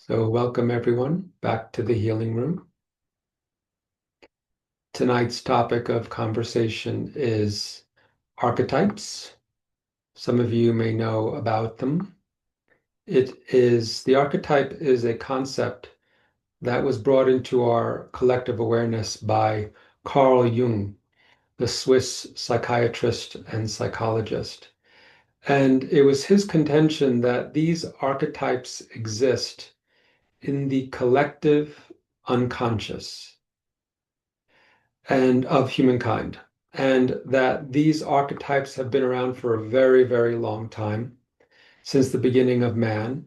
So welcome everyone back to the healing room. Tonight's topic of conversation is archetypes. Some of you may know about them. The archetype is a concept that was brought into our collective awareness by Carl Jung, the Swiss psychiatrist and psychologist. And it was his contention that these archetypes exist in the collective unconscious and of humankind, and that these archetypes have been around for a very, very long time, since the beginning of man,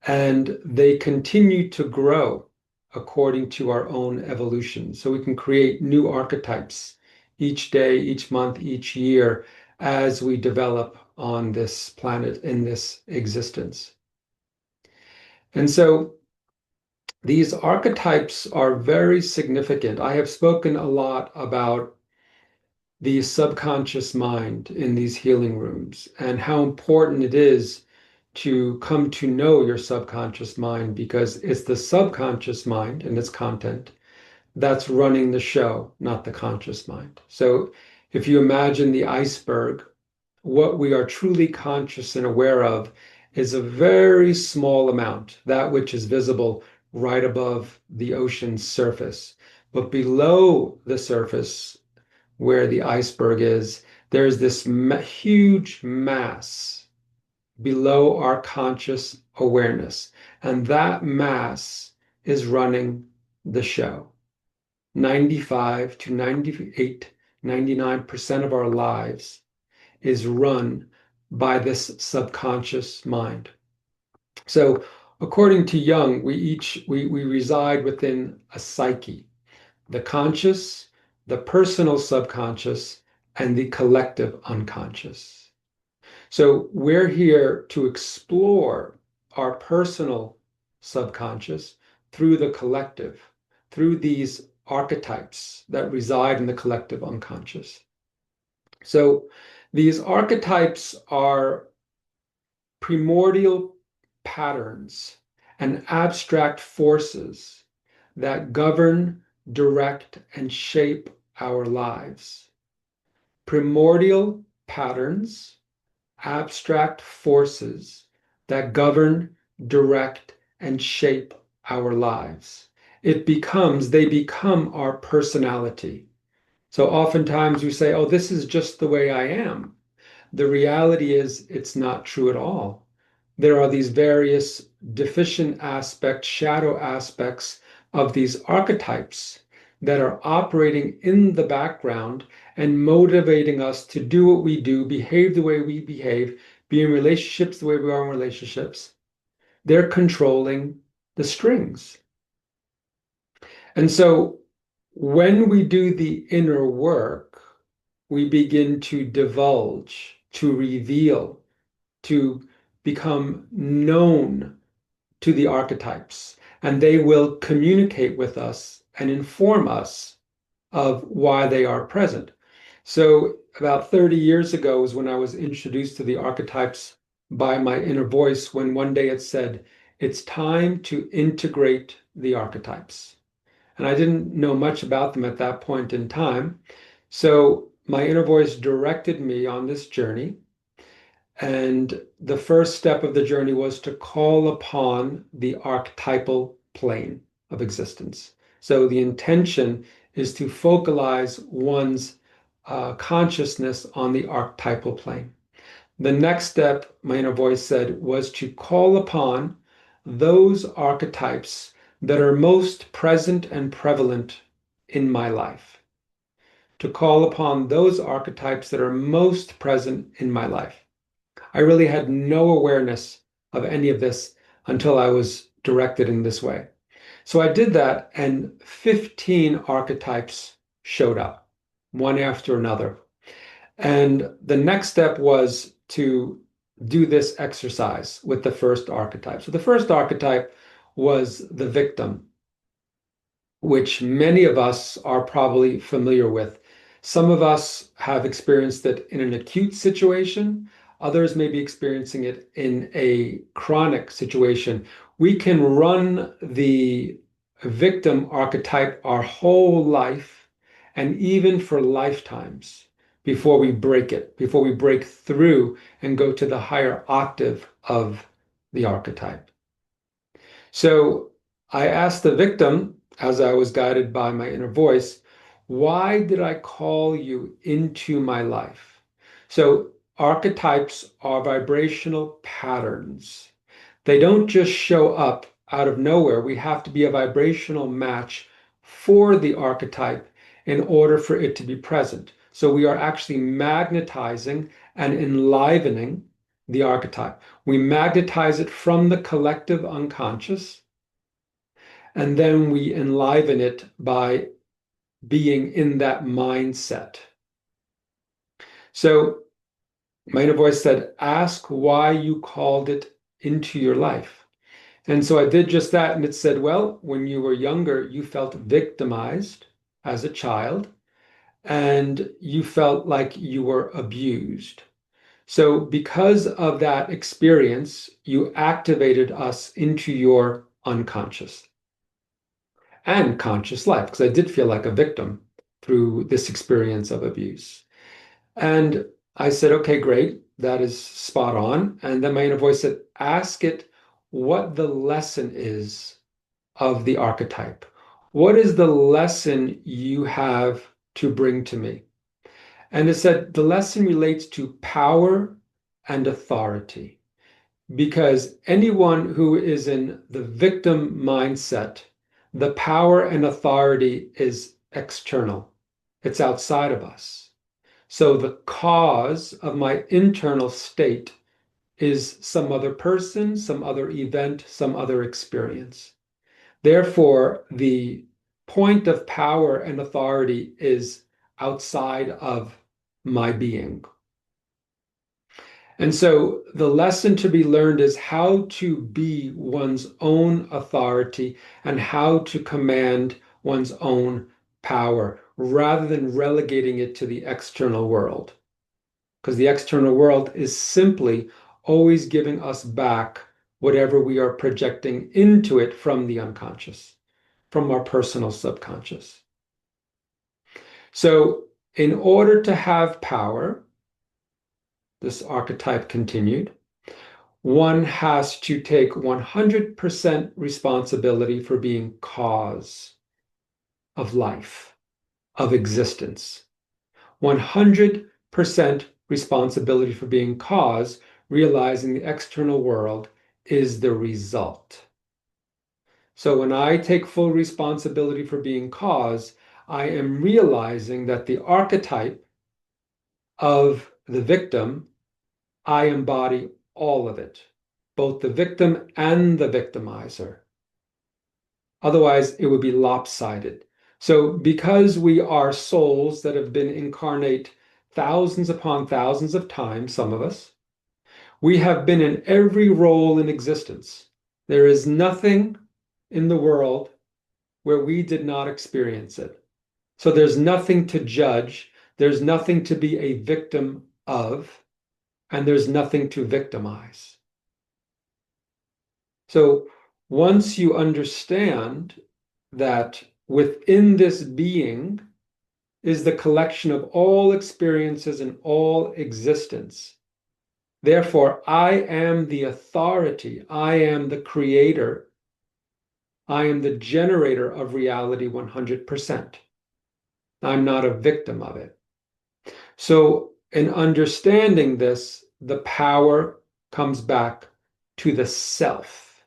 and they continue to grow according to our own evolution. So we can create new archetypes each day, each month, each year as we develop on this planet in this existence. And so these archetypes are very significant. I have spoken a lot about the subconscious mind in these healing rooms and how important it is to come to know your subconscious mind, because it's the subconscious mind and its content that's running the show, not the conscious mind. So if you imagine the iceberg, what we are truly conscious and aware of is a very small amount, that which is visible right above the ocean's surface. But below the surface, where the iceberg is, there's this huge mass below our conscious awareness. And that mass is running the show. 95 to 98, 99% of our lives is run by this subconscious mind. So according to Jung, we reside within a psyche, the conscious, the personal subconscious, and the collective unconscious. So we're here to explore our personal subconscious through the collective, through these archetypes that reside in the collective unconscious. So these archetypes are primordial patterns and abstract forces that govern, direct, and shape our lives. Primordial patterns, abstract forces that govern, direct, and shape our lives. They become our personality. So oftentimes we say, oh, this is just the way I am. The reality is it's not true at all. There are these various deficient aspects, shadow aspects of these archetypes that are operating in the background and motivating us to do what we do, behave the way we behave, be in relationships the way we are in relationships. They're controlling the strings. And so when we do the inner work, we begin to divulge, to reveal, to become known to the archetypes, and they will communicate with us and inform us of why they are present. So about 30 years ago is when I was introduced to the archetypes by my inner voice, when one day it said, it's time to integrate the archetypes. And I didn't know much about them at that point in time. So my inner voice directed me on this journey. And the first step of the journey was to call upon the archetypal plane of existence. So the intention is to focalize one's consciousness on the archetypal plane. The next step, my inner voice said, was to call upon those archetypes that are most present and prevalent in my life. To call upon those archetypes that are most present in my life. I really had no awareness of any of this until I was directed in this way. So I did that, and 15 archetypes showed up, one after another. And the next step was to do this exercise with the first archetype. So the first archetype was the victim, which many of us are probably familiar with. Some of us have experienced it in an acute situation. Others may be experiencing it in a chronic situation We can run the victim archetype our whole life and even for lifetimes before we break it, before we break through and go to the higher octave of the archetype. So I asked the victim, as I was guided by my inner voice, why did I call you into my life? So archetypes are vibrational patterns. They don't just show up out of nowhere. We have to be a vibrational match for the archetype in order for it to be present. So we are actually magnetizing and enlivening the archetype. We magnetize it from the collective unconscious, and then we enliven it by being in that mindset. So my inner voice said, ask why you called it into your life. And so I did just that. And it said, well, when you were younger, you felt victimized as a child, and you felt like you were abused. So because of that experience, you activated us into your unconscious and conscious life, because I did feel like a victim through this experience of abuse. And I said, okay, great. That is spot on. And then my inner voice said, ask it what the lesson is of the archetype. What is the lesson you have to bring to me? And it said the lesson relates to power and authority, because anyone who is in the victim mindset, the power and authority is external, it's outside of us. So the cause of my internal state is some other person, some other event, some other experience. Therefore, the point of power and authority is outside of my being. And so the lesson to be learned is how to be one's own authority and how to command one's own power rather than relegating it to the external world. Because the external world is simply always giving us back whatever we are projecting into it from the unconscious, from our personal subconscious. So, in order to have power, this archetype continued, one has to take 100% responsibility for being cause of life, of existence. 100% responsibility for being cause, realizing the external world is the result. So when I take full responsibility for being cause, I am realizing that the archetype of the victim, I embody all of it, both the victim and the victimizer. Otherwise, it would be lopsided. So because we are souls that have been incarnate thousands upon thousands of times, some of us, we have been in every role in existence. There is nothing in the world where we did not experience it. So there's nothing to judge, there's nothing to be a victim of, and there's nothing to victimize. So once you understand that within this being is the collection of all experiences and all existence, therefore I am the authority, I am the creator, I am the generator of reality 100%. I'm not a victim of it. So in understanding this, the power comes back to the self.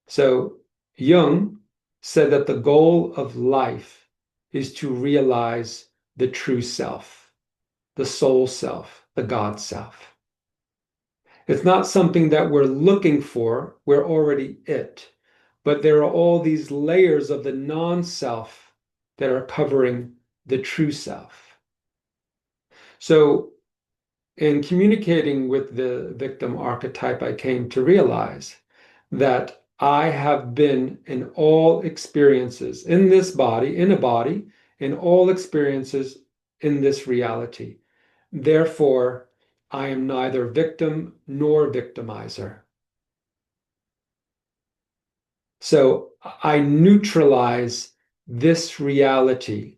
So Jung said that the goal of life is to realize the true self, the soul self, the God self. It's not something that we're looking for, we're already it. But there are all these layers of the non-self that are covering the true self. So in communicating with the victim archetype, I came to realize that I have been in all experiences in this body, in a body, in all experiences in this reality. Therefore, I am neither victim nor victimizer. So I neutralize this reality.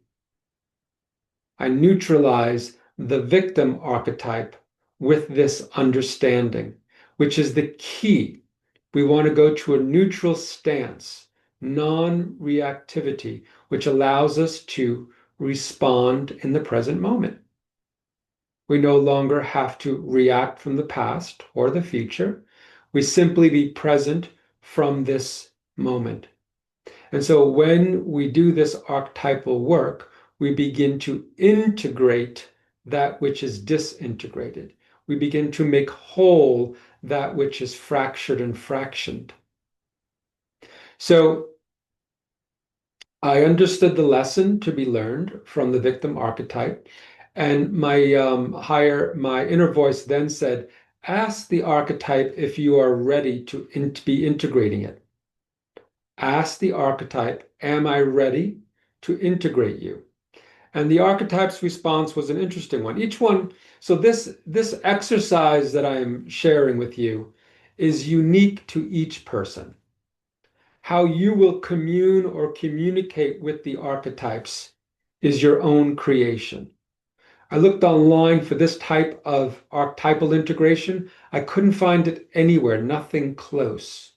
I neutralize the victim archetype with this understanding, which is the key. We want to go to a neutral stance, non-reactivity, which allows us to respond in the present moment. We no longer have to react from the past or the future. We simply be present from this moment. And so when we do this archetypal work, we begin to integrate that which is disintegrated. We begin to make whole that which is fractured and fractioned. So I understood the lesson to be learned from the victim archetype, and my inner voice then said, "Ask the archetype if you are ready to be integrating it. Ask the archetype, am I ready to integrate you?" And the archetype's response was an interesting one. Each one, so this exercise that I'm sharing with you is unique to each person. How you will commune or communicate with the archetypes is your own creation. I looked online for this type of archetypal integration. I couldn't find it anywhere, nothing close.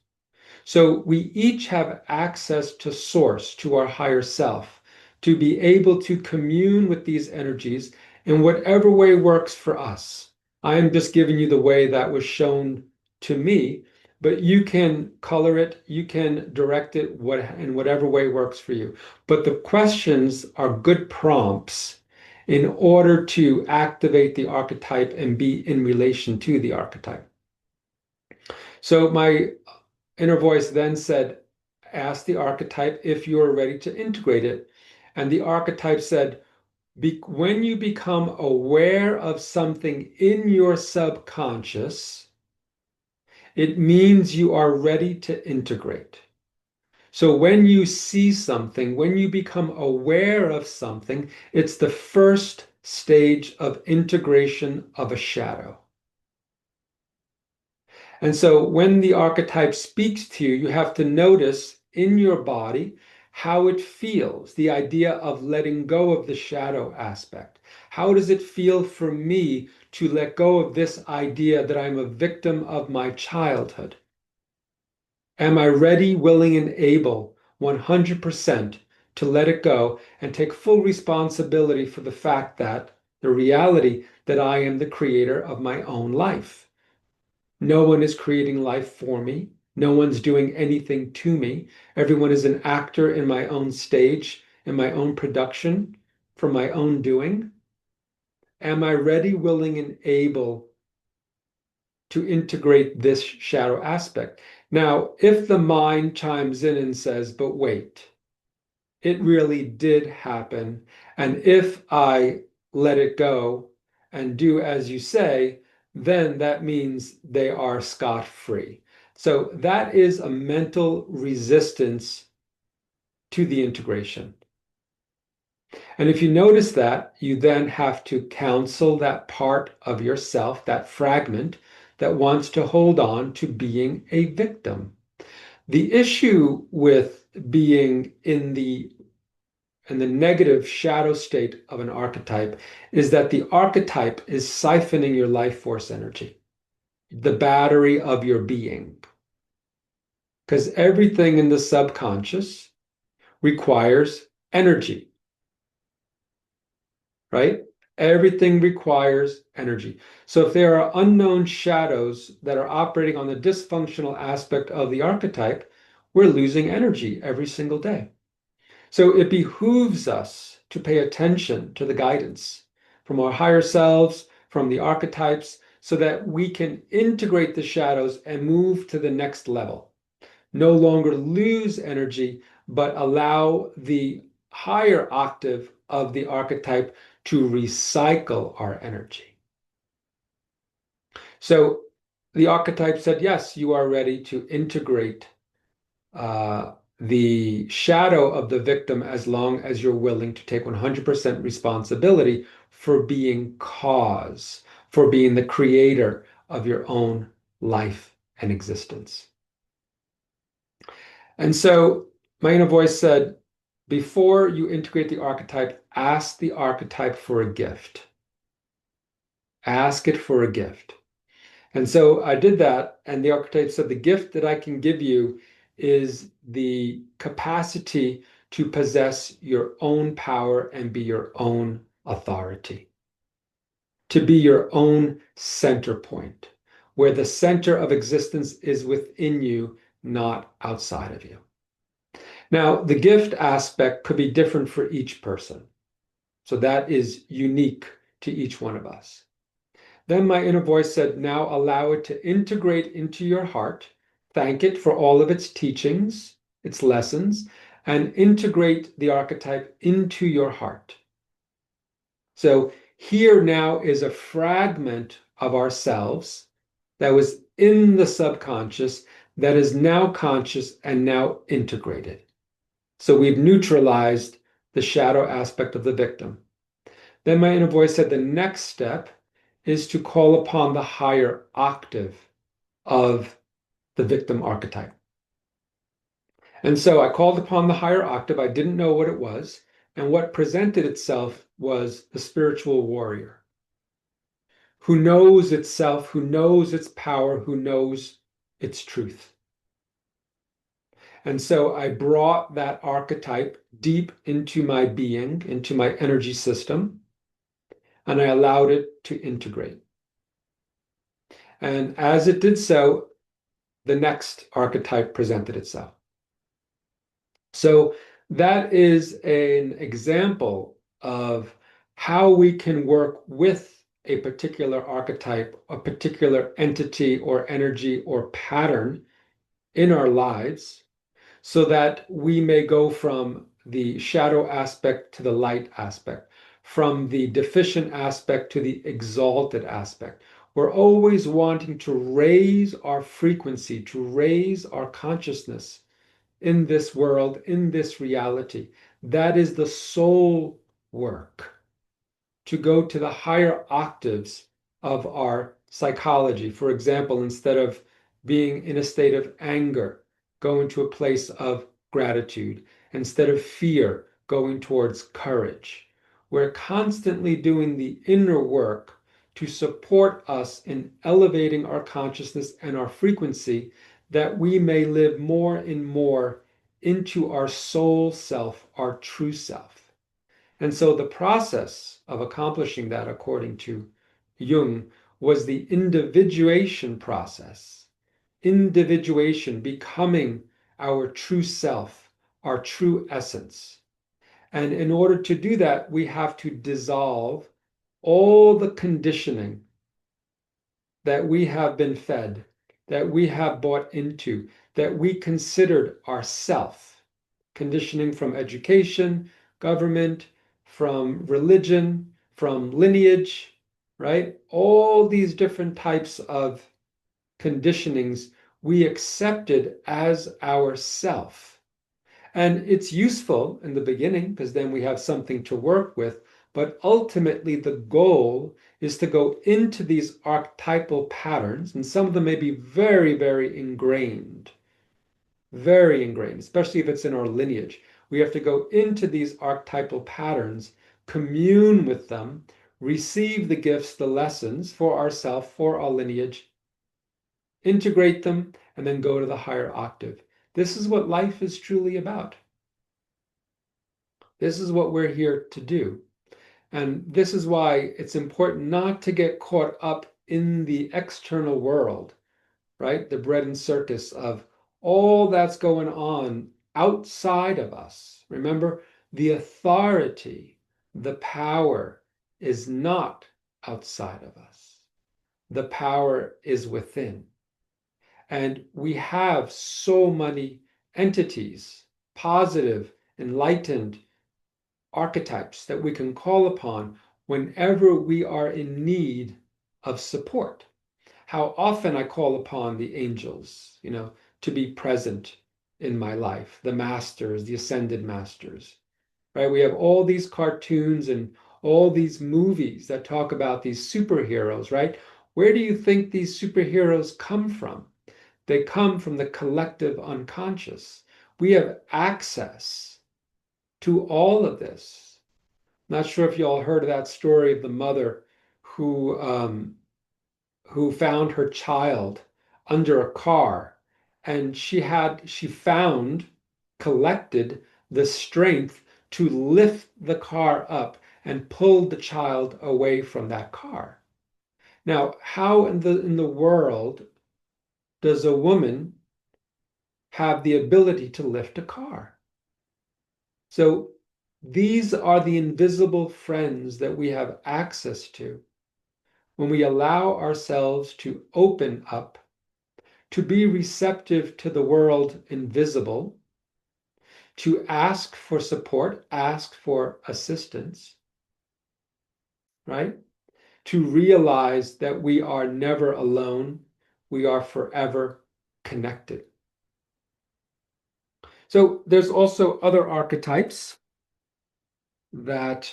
So we each have access to source, to our higher self, to be able to commune with these energies in whatever way works for us. I am just giving you the way that was shown to me, but you can color it, you can direct it in whatever way works for you. But the questions are good prompts in order to activate the archetype and be in relation to the archetype. So my inner voice then said, ask the archetype if you are ready to integrate it. And the archetype said, when you become aware of something in your subconscious, it means you are ready to integrate. So when you see something, when you become aware of something, it's the first stage of integration of a shadow. And so when the archetype speaks to you, you have to notice in your body how it feels, the idea of letting go of the shadow aspect. How does it feel for me to let go of this idea that I'm a victim of my childhood? Am I ready, willing, and able 100% to let it go and take full responsibility for the fact that the reality that I am the creator of my own life? No one is creating life for me. No one's doing anything to me. Everyone is an actor in my own stage, in my own production, for my own doing. Am I ready, willing, and able to integrate this shadow aspect? Now, if the mind chimes in and says, but wait, it really did happen. And if I let it go and do as you say, then that means they are scot-free. So that is a mental resistance to the integration. And if you notice that, you then have to counsel that part of yourself, that fragment that wants to hold on to being a victim. The issue with being in the negative shadow state of an archetype is that the archetype is siphoning your life force energy, the battery of your being. Because everything in the subconscious requires energy, right? Everything requires energy. So if there are unknown shadows that are operating on the dysfunctional aspect of the archetype, we're losing energy every single day. So it behooves us to pay attention to the guidance from our higher selves, from the archetypes, so that we can integrate the shadows and move to the next level. No longer lose energy, but allow the higher octave of the archetype to recycle our energy. So the archetype said, yes, you are ready to integrate the shadow of the victim as long as you're willing to take 100% responsibility for being cause, for being the creator of your own life and existence. And so my inner voice said, before you integrate the archetype, ask the archetype for a gift. Ask it for a gift. And so I did that, and the archetype said, the gift that I can give you is the capacity to possess your own power and be your own authority, to be your own center point, where the center of existence is within you, not outside of you. Now, the gift aspect could be different for each person. So that is unique to each one of us. Then my inner voice said, now allow it to integrate into your heart, thank it for all of its teachings, its lessons, and integrate the archetype into your heart. So here now is a fragment of ourselves that was in the subconscious that is now conscious and now integrated. So we've neutralized the shadow aspect of the victim. Then my inner voice said the next step is to call upon the higher octave of the victim archetype. And so I called upon the higher octave. I didn't know what it was. And what presented itself was the spiritual warrior who knows itself, who knows its power, who knows its truth. And so I brought that archetype deep into my being, into my energy system, and I allowed it to integrate. And as it did so, the next archetype presented itself. So that is an example of how we can work with a particular archetype, a particular entity or energy or pattern in our lives so that we may go from the shadow aspect to the light aspect, from the deficient aspect to the exalted aspect. We're always wanting to raise our frequency, to raise our consciousness in this world, in this reality. That is the soul work, to go to the higher octaves of our psychology. For example, instead of being in a state of anger, go into a place of gratitude. Instead of fear, going towards courage. We're constantly doing the inner work to support us in elevating our consciousness and our frequency, that we may live more and more into our soul self, our true self. And so the process of accomplishing that, according to Jung, was the individuation process. Individuation, becoming our true self, our true essence. And in order to do that, we have to dissolve all the conditioning that we have been fed, that we have bought into, that we considered ourself. Conditioning from education, government, from religion, from lineage, right? All these different types of conditionings we accepted as our self. And it's useful in the beginning because then we have something to work with. But ultimately, the goal is to go into these archetypal patterns, and some of them may be very, very ingrained, especially if it's in our lineage. We have to go into these archetypal patterns, commune with them, receive the gifts, the lessons for ourself, for our lineage, integrate them, and then go to the higher octave. This is what life is truly about. This is what we're here to do. And this is why it's important not to get caught up in the external world, right? The bread and circus of all that's going on outside of us. Remember, the authority, the power is not outside of us. The power is within. And we have so many entities, positive, enlightened archetypes that we can call upon whenever we are in need of support. How often I call upon the angels, to be present in my life, the masters, the ascended masters, right? We have all these cartoons and all these movies that talk about these superheroes, right? Where do you think these superheroes come from? They come from the collective unconscious. We have access to all of this. Not sure if you all heard of that story of the mother who found her child under a car, and she found, collected the strength to lift the car up and pulled the child away from that car. Now, how in the world does a woman have the ability to lift a car? So these are the invisible friends that we have access to when we allow ourselves to open up, to be receptive to the world invisible, to ask for support, ask for assistance, right? To realize that we are never alone, we are forever connected. So there's also other archetypes that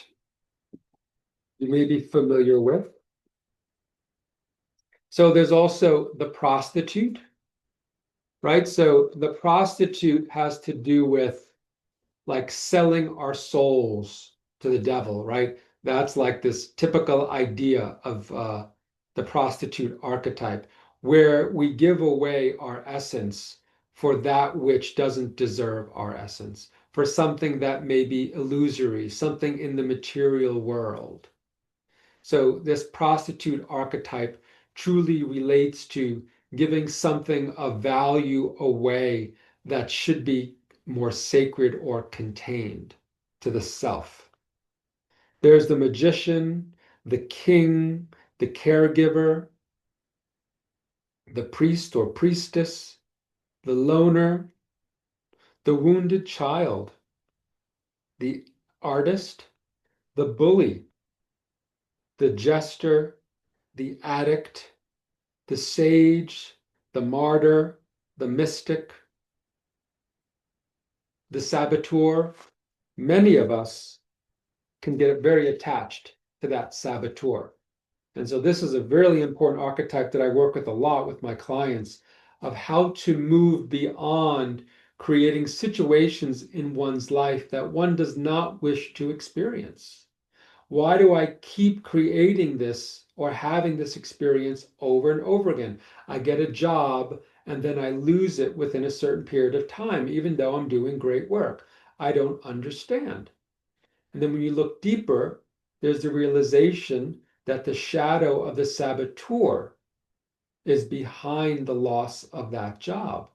you may be familiar with. So there's also the prostitute, right? So the prostitute has to do with like selling our souls to the devil, right? That's like this typical idea of the prostitute archetype, where we give away our essence for that which doesn't deserve our essence, for something that may be illusory, something in the material world. So this prostitute archetype truly relates to giving something of value away that should be more sacred or contained to the self. There's the magician, the king, the caregiver, the priest or priestess, the loner, the wounded child, the artist, the bully, the jester, the addict, the sage, the martyr, the mystic, the saboteur. Many of us can get very attached to that saboteur. And so this is a really important archetype that I work with a lot with my clients, of how to move beyond creating situations in one's life that one does not wish to experience. Why do I keep creating this or having this experience over and over again? I get a job and then I lose it within a certain period of time, even though I'm doing great work. I don't understand. And then when you look deeper, there's the realization that the shadow of the saboteur is behind the loss of that job.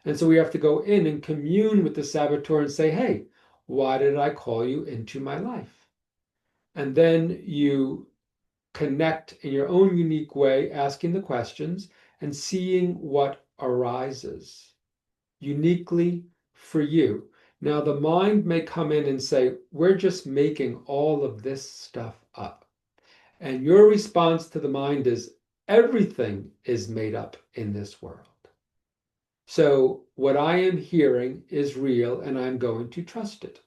And so we have to go in and commune with the saboteur and say, hey, why did I call you into my life? And then you connect in your own unique way, asking the questions and seeing what arises uniquely for you. Now, the mind may come in and say, we're just making all of this stuff up. And your response to the mind is, everything is made up in this world. So what I am hearing is real and I'm going to trust it.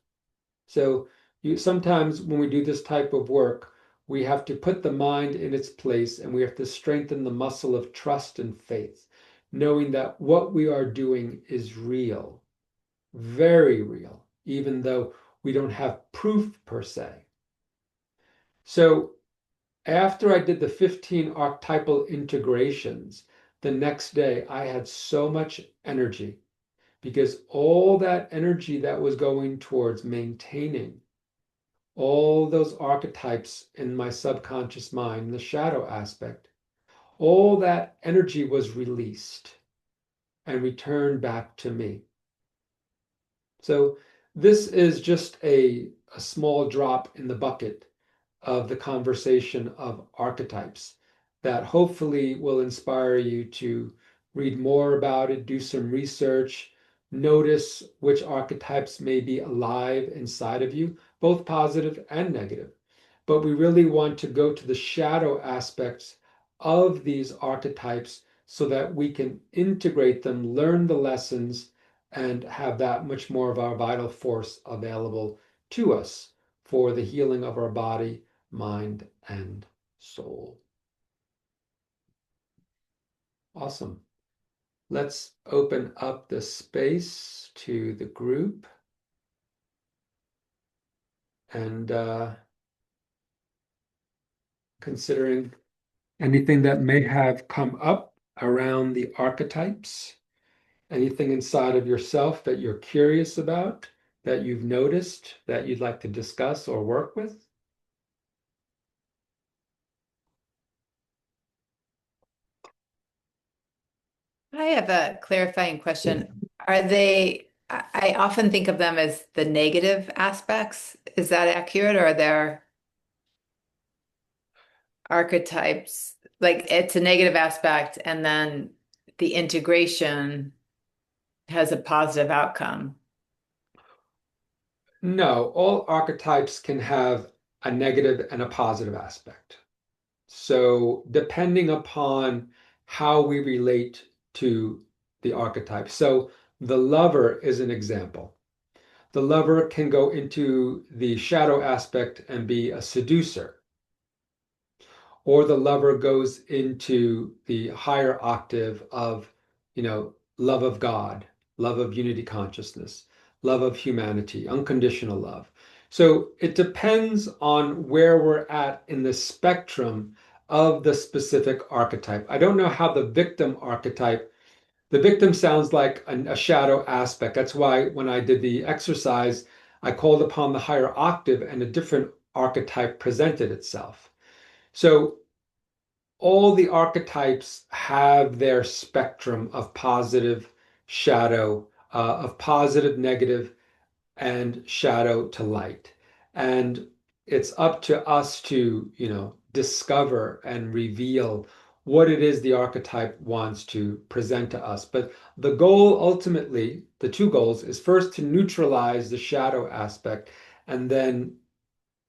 So sometimes when we do this type of work, we have to put the mind in its place and we have to strengthen the muscle of trust and faith, knowing that what we are doing is real, very real, even though we don't have proof per se. So after I did the 15 archetypal integrations, the next day I had so much energy, because all that energy that was going towards maintaining all those archetypes in my subconscious mind, the shadow aspect, all that energy was released and returned back to me. So this is just a small drop in the bucket of the conversation of archetypes that hopefully will inspire you to read more about it, do some research, notice which archetypes may be alive inside of you, both positive and negative. But we really want to go to the shadow aspects of these archetypes so that we can integrate them, learn the lessons, and have that much more of our vital force available to us for the healing of our body, mind, and soul. Awesome. let's open up the space to the group and considering anything that may have come up around the archetypes, anything inside of yourself that you're curious about, that you've noticed, that you'd like to discuss or work with. I have a clarifying question. Are they, I often think of them as the negative aspects. Is that accurate, or are there archetypes? Like it's a negative aspect, and then the integration has a positive outcome. No, all archetypes can have a negative and a positive aspect. So, depending upon how we relate to the archetype. So, the lover is an example. The lover can go into the shadow aspect and be a seducer, or the lover goes into the higher octave of, love of God, love of unity consciousness, love of humanity, unconditional love. So it depends on where we're at in the spectrum of the specific archetype. I don't know how the victim archetype, the victim sounds like a shadow aspect. That's why when I did the exercise, I called upon the higher octave and a different archetype presented itself. So all the archetypes have their spectrum of positive, shadow, of positive, negative, and shadow to light. And it's up to us to, discover and reveal what it is the archetype wants to present to us. But the goal ultimately, the two goals, is first to neutralize the shadow aspect and then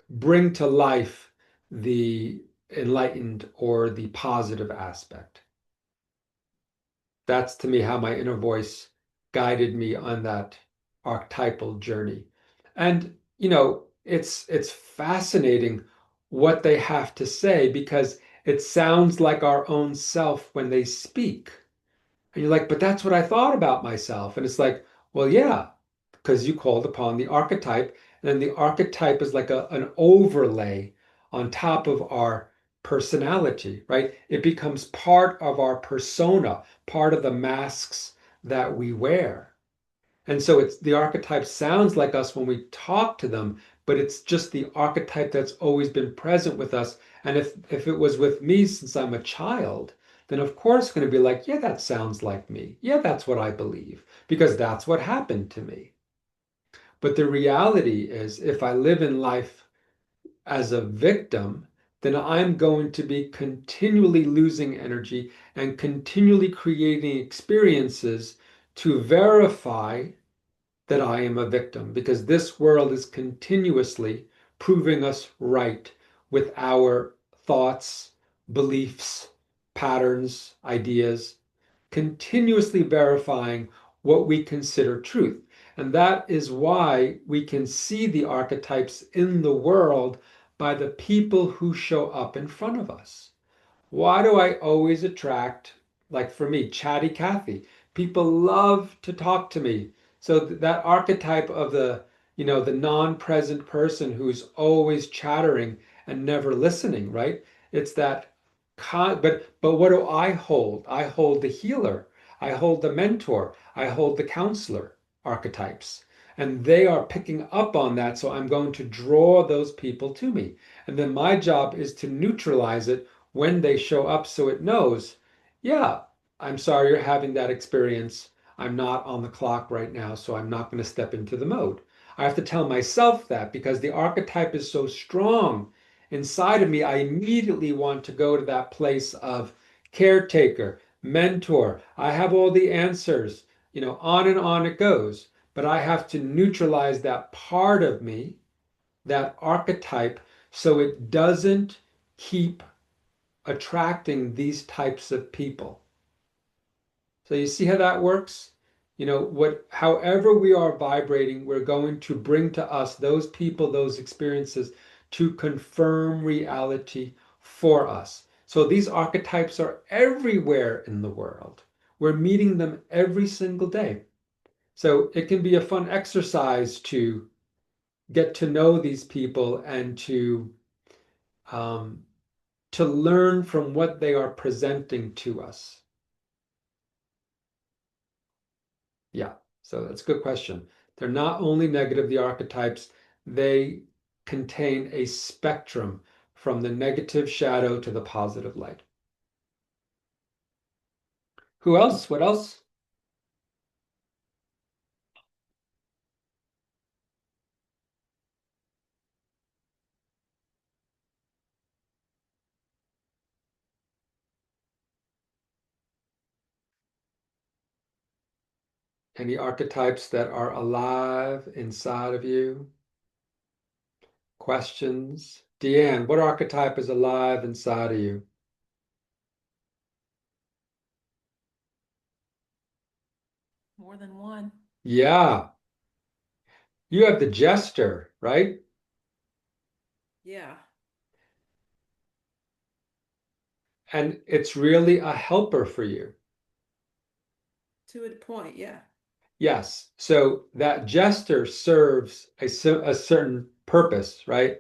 bring to life the enlightened or the positive aspect. That's to me how my inner voice guided me on that archetypal journey. And it's fascinating what they have to say because it sounds like our own self when they speak. And you're like, but that's what I thought about myself. And it's like, well, yeah, because you called upon the archetype. And then the archetype is like an overlay on top of our personality, right? It becomes part of our persona, part of the masks that we wear. And so it's the archetype sounds like us when we talk to them, but it's just the archetype that's always been present with us. And if it was with me since I'm a child, then of course it's going to be like, yeah, that sounds like me. Yeah, that's what I believe, because that's what happened to me. But the reality is, if I live in life as a victim, then I'm going to be continually losing energy and continually creating experiences to verify that I am a victim because this world is continuously proving us right with our thoughts, beliefs, patterns, ideas, continuously verifying what we consider truth. And that is why we can see the archetypes in the world by the people who show up in front of us. Why do I always attract, like for me, chatty Cathy? People love to talk to me. So that archetype of the non-present person who's always chattering and never listening, right? It's that but what do I hold? I hold the healer. I hold the mentor. I hold the counselor archetypes. And they are picking up on that, so I'm going to draw those people to me. And then my job is to neutralize it when they show up so it knows, yeah, I'm sorry you're having that experience. I'm not on the clock right now, so I'm not going to step into the mode. I have to tell myself that because the archetype is so strong inside of me. I immediately want to go to that place of caretaker, mentor. I have all the answers, on and on it goes. But I have to neutralize that part of me, that archetype, so it doesn't keep attracting these types of people. So you see how that works? However we are vibrating, we're going to bring to us those people, those experiences to confirm reality for us. So these archetypes are everywhere in the world. we're meeting them every single day. So it can be a fun exercise to get to know these people and um, to learn from what they are presenting to us. Yeah, so that's a good question. They're not only negative, the archetypes, they contain a spectrum from the negative shadow to the positive light. Who else? What else? Any archetypes that are alive inside of you? Questions? Deanne, what archetype is alive inside of you? More than one. Yeah, you have the jester, right? Yeah, And it's really a helper for you. to a point. Yeah, Yes. So that jester serves a certain purpose, right?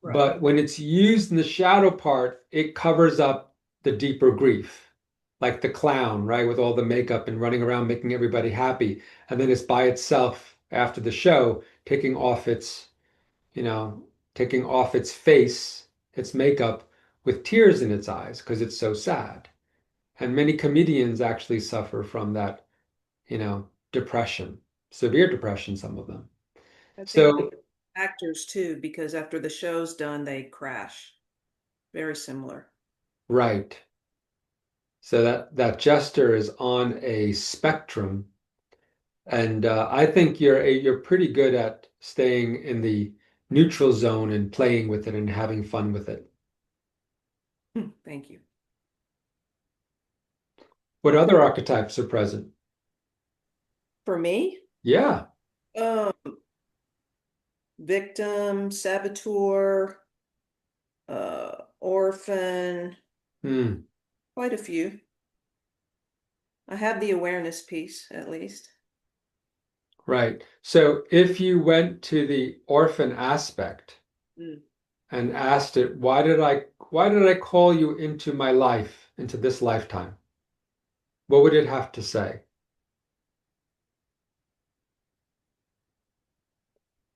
right. But when it's used in the shadow part, it covers up the deeper grief, like the clown, right? With all the makeup and running around making everybody happy. And then it's by itself after the show, taking off its, you know, taking off its face, its makeup with tears in its eyes because it's so sad. And many comedians actually suffer from that, depression, severe depression, some of them. I think So, the actors too, because after the show's done, they crash. Very similar. right. So that jester is on a spectrum, and I think you're pretty good at staying in the neutral zone and playing with it and having fun with it. Thank you. What other archetypes are present? For me, Yeah. um, victim, saboteur, orphan, Hmm. quite a few. I have the awareness piece at least. Right. So if you went to the orphan aspect Mm. and asked it, why did I call you into my life, into this lifetime? What would it have to say?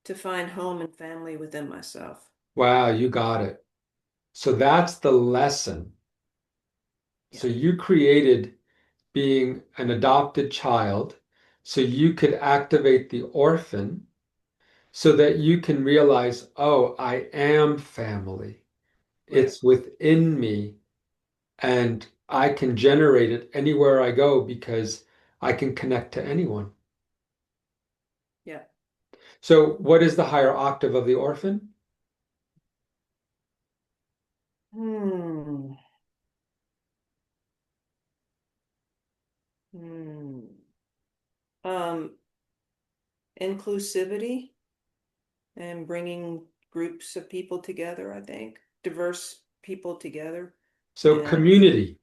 To find home and family within myself. Wow, you got it. So that's the lesson. So Yeah, you created being an adopted child so you could activate the orphan so that you can realize, oh, I am family. right. It's within me and I can generate it anywhere I go because I can connect to anyone. Yeah. So what is the higher octave of the orphan? Hmm. Hmm. Um, inclusivity and bringing groups of people together, I think, diverse people together So and community.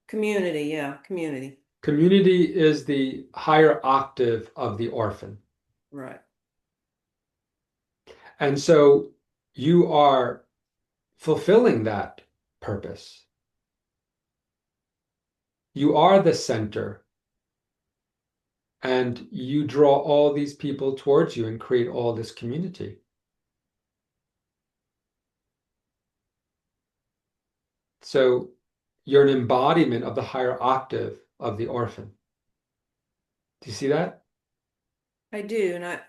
community. Yeah, community. Community is the higher octave of the orphan. Right. And so you are fulfilling that purpose. You are the center and you draw all these people towards you and create all this community. So you're an embodiment of the higher octave of the orphan. Do you see that? I do, and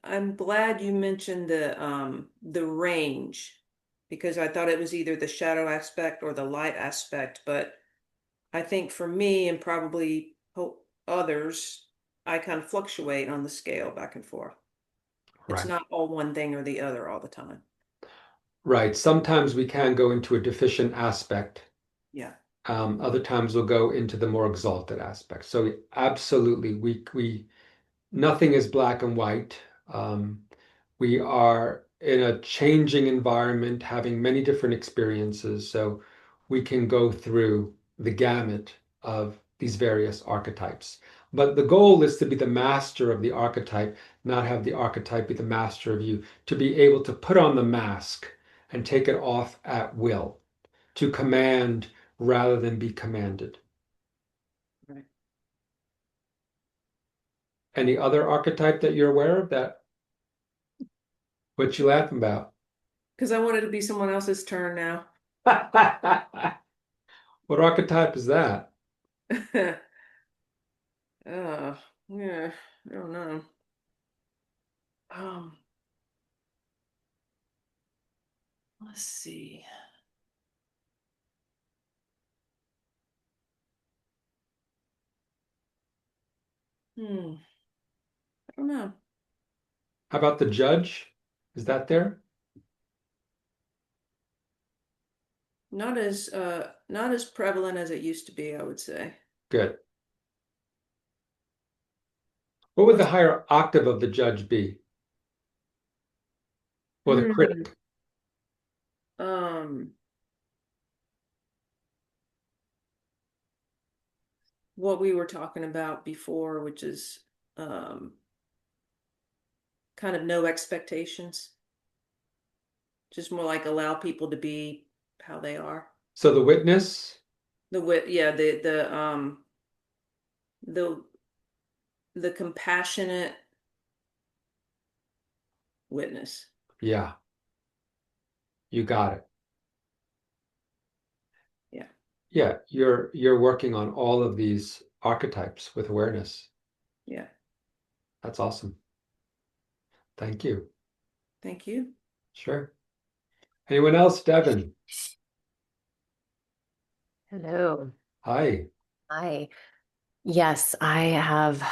I'm glad you mentioned the range because I thought it was either the shadow aspect or the light aspect, but I think for me and probably others, I kind of fluctuate on the scale back and forth. It's Right. not all one thing or the other all the time. Right. Sometimes we can go into a deficient aspect. Yeah. Other times we'll go into the more exalted aspect. So absolutely, we nothing is black and white. Um, we are in a changing environment, having many different experiences. So we can go through the gamut of these various archetypes. But the goal is to be the master of the archetype, not have the archetype be the master of you, to be able to put on the mask and take it off at will, to command rather than be commanded. Right. Any other archetype that you're aware of that what you laughing about? Because I wanted to be someone else's turn now. What archetype is that? Yeah, I don't know. Um, let's see. I don't know. How about the judge? Is that there? Not as prevalent as it used to be, I would say. Good. What would the higher octave of the judge be? Or the Hmm. critic? Um, what we were talking about before, which is um kind of no expectations, just more like allow people to be how they are. So the witness? Yeah, the the compassionate witness. Yeah, you got it. Yeah. Yeah, you're working on all of these archetypes with awareness. Yeah. That's awesome. Thank you. Thank you. Sure. Anyone else? Devin? Hello. Hi. Hi. Yes, I have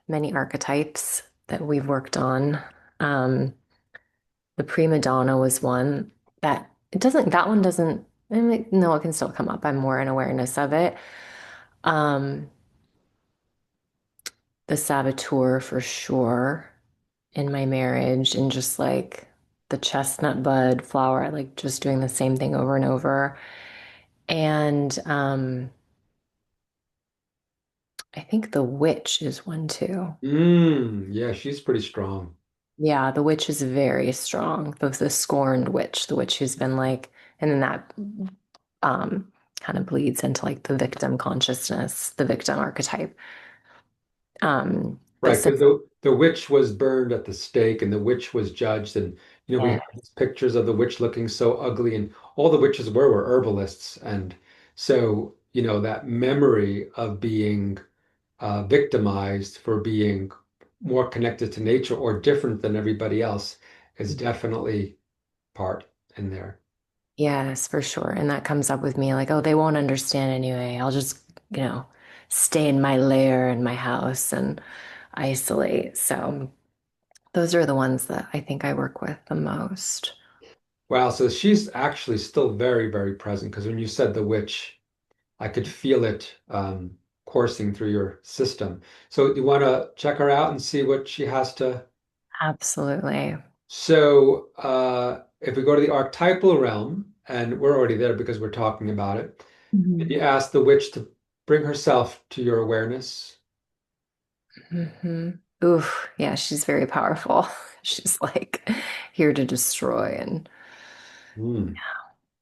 many archetypes that we've worked on. Um, the prima donna was one that it doesn't, that one doesn't, I mean, no, it can still come up. I'm more in awareness of it. Um, the saboteur for sure in my marriage and just like the chestnut bud flower, like just doing the same thing over and over. And I think the witch is one too. Yeah, she's pretty strong. Yeah, the witch is very strong. The scorned witch, the witch who's been like, and then that kind of bleeds into like the victim consciousness, the victim archetype. The Right, sim because the witch was burned at the stake and the witch was judged. And, we yeah, have these pictures of the witch looking so ugly, and all the witches were herbalists. And so, that memory of being victimized for being more connected to nature or different than everybody else is definitely part in there. yes, for sure. And that comes up with me like, oh, they won't understand anyway. I'll just, you know, stay in my lair in my house and isolate. So those are the ones that I think I work with the most. Wow, so she's actually still very, very present because when you said the witch, I could feel it coursing through your system. So you want to check her out and see what she has to. Absolutely. So if we go to the archetypal realm, and we're already there because we're talking about it, and Mhm. you ask the witch to bring herself to your awareness. Hmm. Oof, yeah, she's very powerful. She's like here to destroy and Hmm.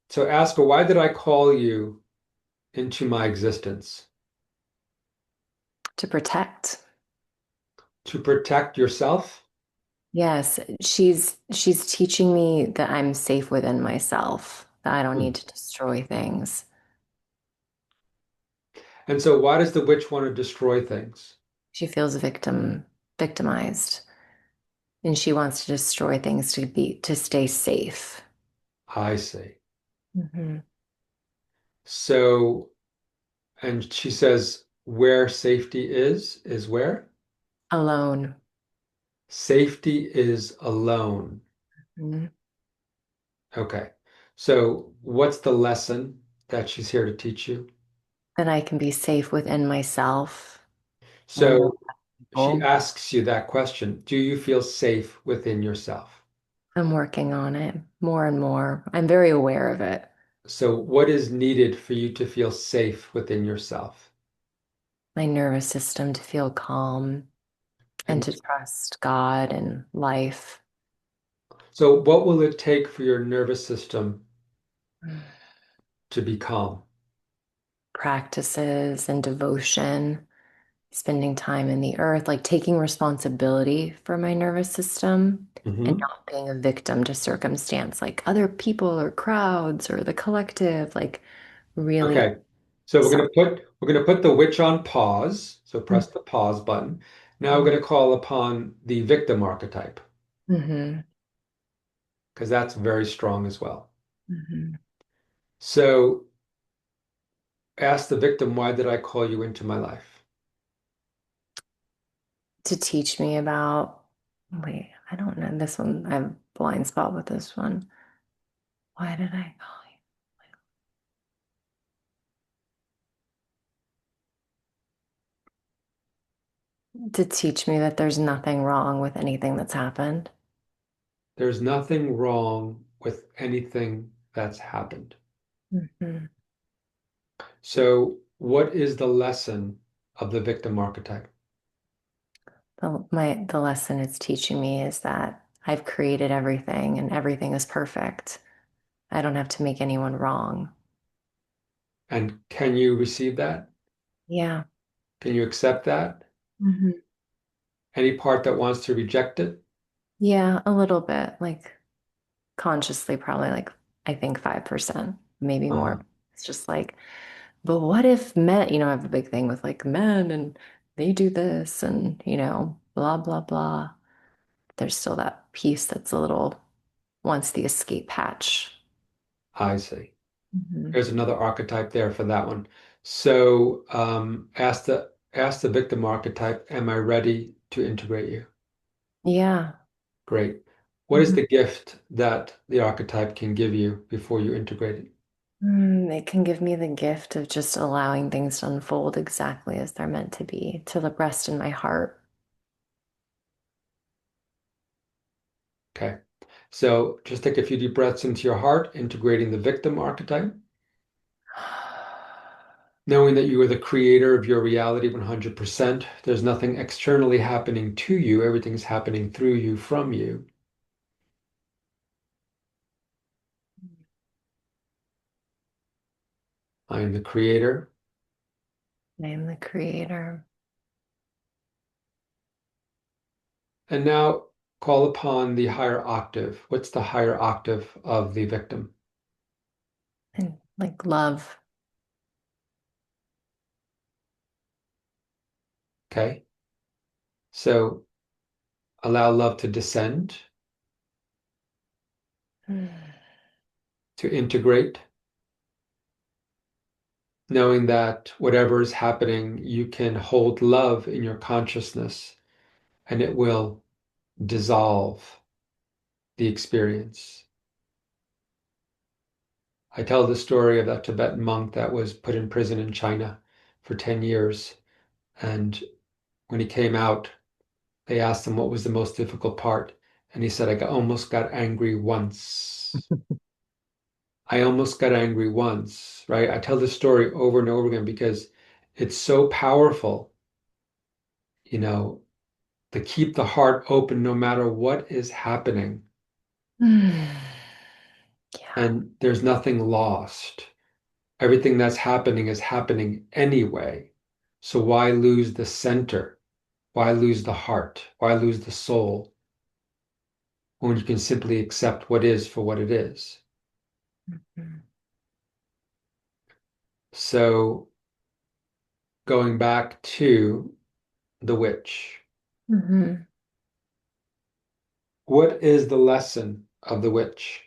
So ask her, why did I call you into my existence? to protect. To protect yourself? Yes, she's teaching me that I'm safe within myself, that I don't Hmm. need to destroy things. And so why does the witch want to destroy things? She feels victimized, and she wants to destroy things to stay safe. I see. Hmm. So, and she says, where safety is where? Alone. Safety is alone. Mhm. Okay. So, what's the lesson that she's here to teach you? That I can be safe within myself when I'm with So, she people. asks you that question. Do you feel safe within yourself? I'm working on it more and more. I'm very aware of it. So, what is needed for you to feel safe within yourself? my nervous system to feel calm and And to trust God and life. so what will it take for your nervous system to be calm? Practices and devotion, spending time in the earth, like taking responsibility for my nervous system and Hmm. not being a victim to circumstance, like other people or crowds or the collective, like really. Okay. So we're gonna put the witch on pause. So press the pause button. Now we're gonna call upon the victim archetype Mm-hmm. because that's very strong as well. Mm-hmm. So ask the victim, why did I call you into my life? To teach me about, wait, I don't know this one. I have a blind spot with this one. Why did I call you? To teach me that there's nothing wrong with anything that's happened. There's nothing wrong with anything that's happened. Mm-hmm. So what is the lesson of the victim archetype? The lesson it's teaching me is that I've created everything and everything is perfect. I don't have to make anyone wrong. And can you receive that? Yeah. Can you accept that? Hmm. Any part that wants to reject it? Yeah, a little bit, like consciously, probably like I think 5%, maybe Uh-huh. more. It's just like, but what if men, I have a big thing with like men and they do this and, blah, blah, blah. There's still that piece that's a little wants the escape hatch. I see. Mhm. There's another archetype there for that one. So ask the victim archetype, am I ready to integrate you? Yeah. Great. What is Mhm. the gift that the archetype can give you before you integrate it? It can give me the gift of just allowing things to unfold exactly as they're meant to be, to the rest in my heart. Okay. So just take a few deep breaths into your heart, integrating the victim archetype, knowing that you are the creator of your reality 100%. There's nothing externally happening to you, everything's happening through you, from you. I am the creator. I am the creator. And now call upon the higher octave. What's the higher octave of the victim? And like love. Okay. So allow love to descend, Mm. to integrate, knowing that whatever is happening, you can hold love in your consciousness and it will dissolve the experience. I tell the story of that Tibetan monk that was put in prison in China for 10 years. And when he came out, they asked him what was the most difficult part. And he said, almost got angry once. I almost got angry once, right? I tell this story over and over again because it's so powerful, you know, to keep the heart open no matter what is happening. Mm. Yeah. And there's nothing lost. Everything that's happening is happening anyway. So why lose the center? Why lose the heart? Why lose the soul when you can simply accept what is for what it is? Mhm. So going back to the witch, Mhm. what is the lesson of the witch?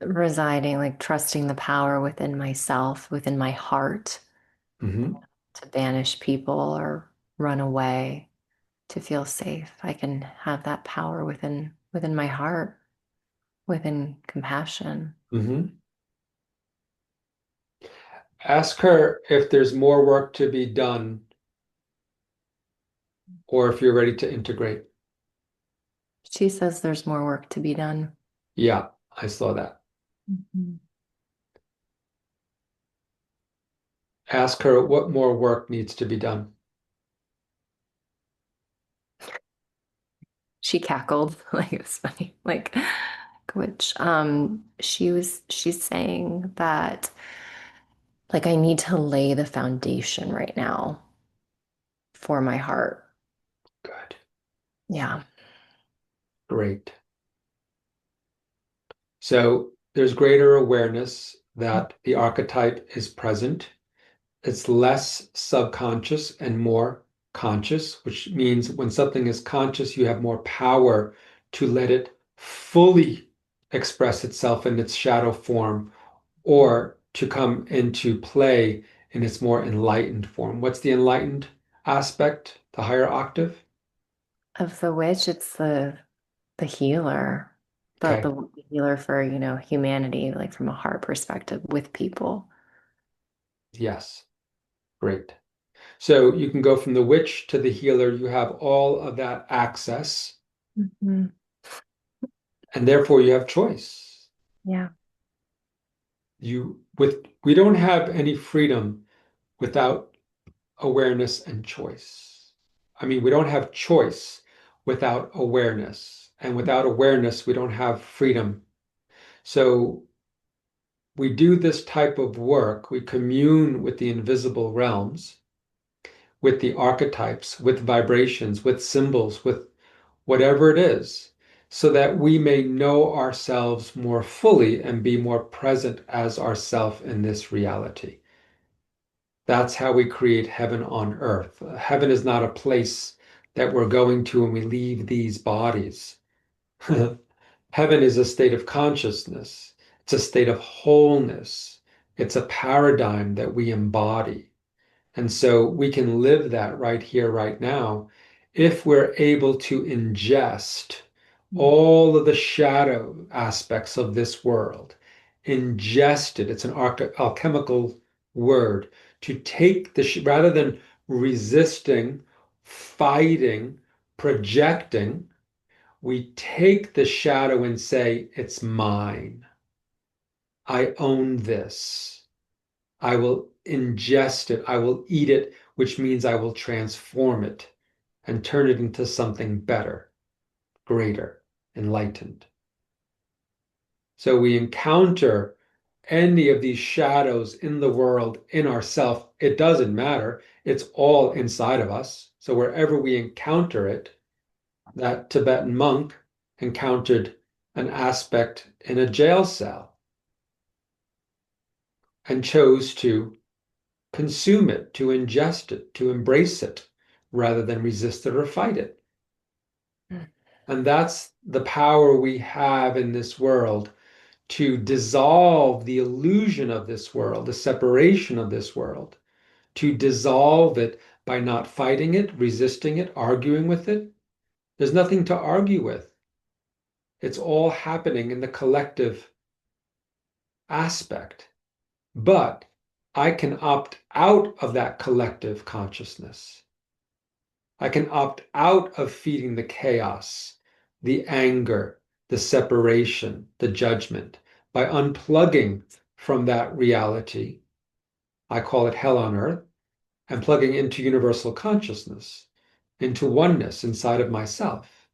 Residing, like trusting the power within myself, within my heart, Hmm. to banish people or run away, to feel safe. I can have that power within my heart, within compassion. Hmm. Ask her if there's more work to be done or if you're ready to integrate. She says there's more work to be done. Yeah, I saw that. Mhm. Ask her what more work needs to be done. She cackled, like it was funny. Like, which she's saying that like I need to lay the foundation right now for my heart. Good. Yeah. Great. So there's greater awareness that the archetype is present. It's less subconscious and more conscious, which means when something is conscious, you have more power to let it fully express itself in its shadow form or to come into play in its more enlightened form. What's the enlightened aspect? The higher octave? Of the witch, it's the healer, Okay. the healer for, humanity, like from a heart perspective with people. Yes. Great. So you can go from the witch to the healer. You have all of that access, Mhm. and therefore you have choice. Yeah. We don't have any freedom without awareness and choice. I mean, we don't have choice without awareness, and without awareness, we don't have freedom. So we do this type of work. We commune with the invisible realms, with the archetypes, with vibrations, with symbols, with whatever it is, so that we may know ourselves more fully and be more present as ourself in this reality. That's how we create heaven on earth. Heaven is not a place that we're going to when we leave these bodies. Heaven is a state of consciousness. It's a state of wholeness. It's a paradigm that we embody. And so we can live that right here, right now, if we're able to ingest all of the shadow aspects of this world. Ingest it. It's an alchemical word. To take rather than resisting, fighting, projecting, we take the shadow and say, it's mine. I own this. I will ingest it. I will eat it, which means I will transform it and turn it into something better, greater, enlightened. So we encounter any of these shadows in the world, in ourself. It doesn't matter. It's all inside of us. So wherever we encounter it, that Tibetan monk encountered an aspect in a jail cell and chose to consume it, to ingest it, to embrace it, rather than resist it or fight it. And that's the power we have in this world to dissolve the illusion of this world, the separation of this world, to dissolve it by not fighting it, resisting it, arguing with it. There's nothing to argue with. It's all happening in the collective aspect. But I can opt out of that collective consciousness. I can opt out of feeding the chaos, the anger, the separation, the judgment by unplugging from that reality. I call it hell on earth, and plugging into universal consciousness, into oneness inside of myself,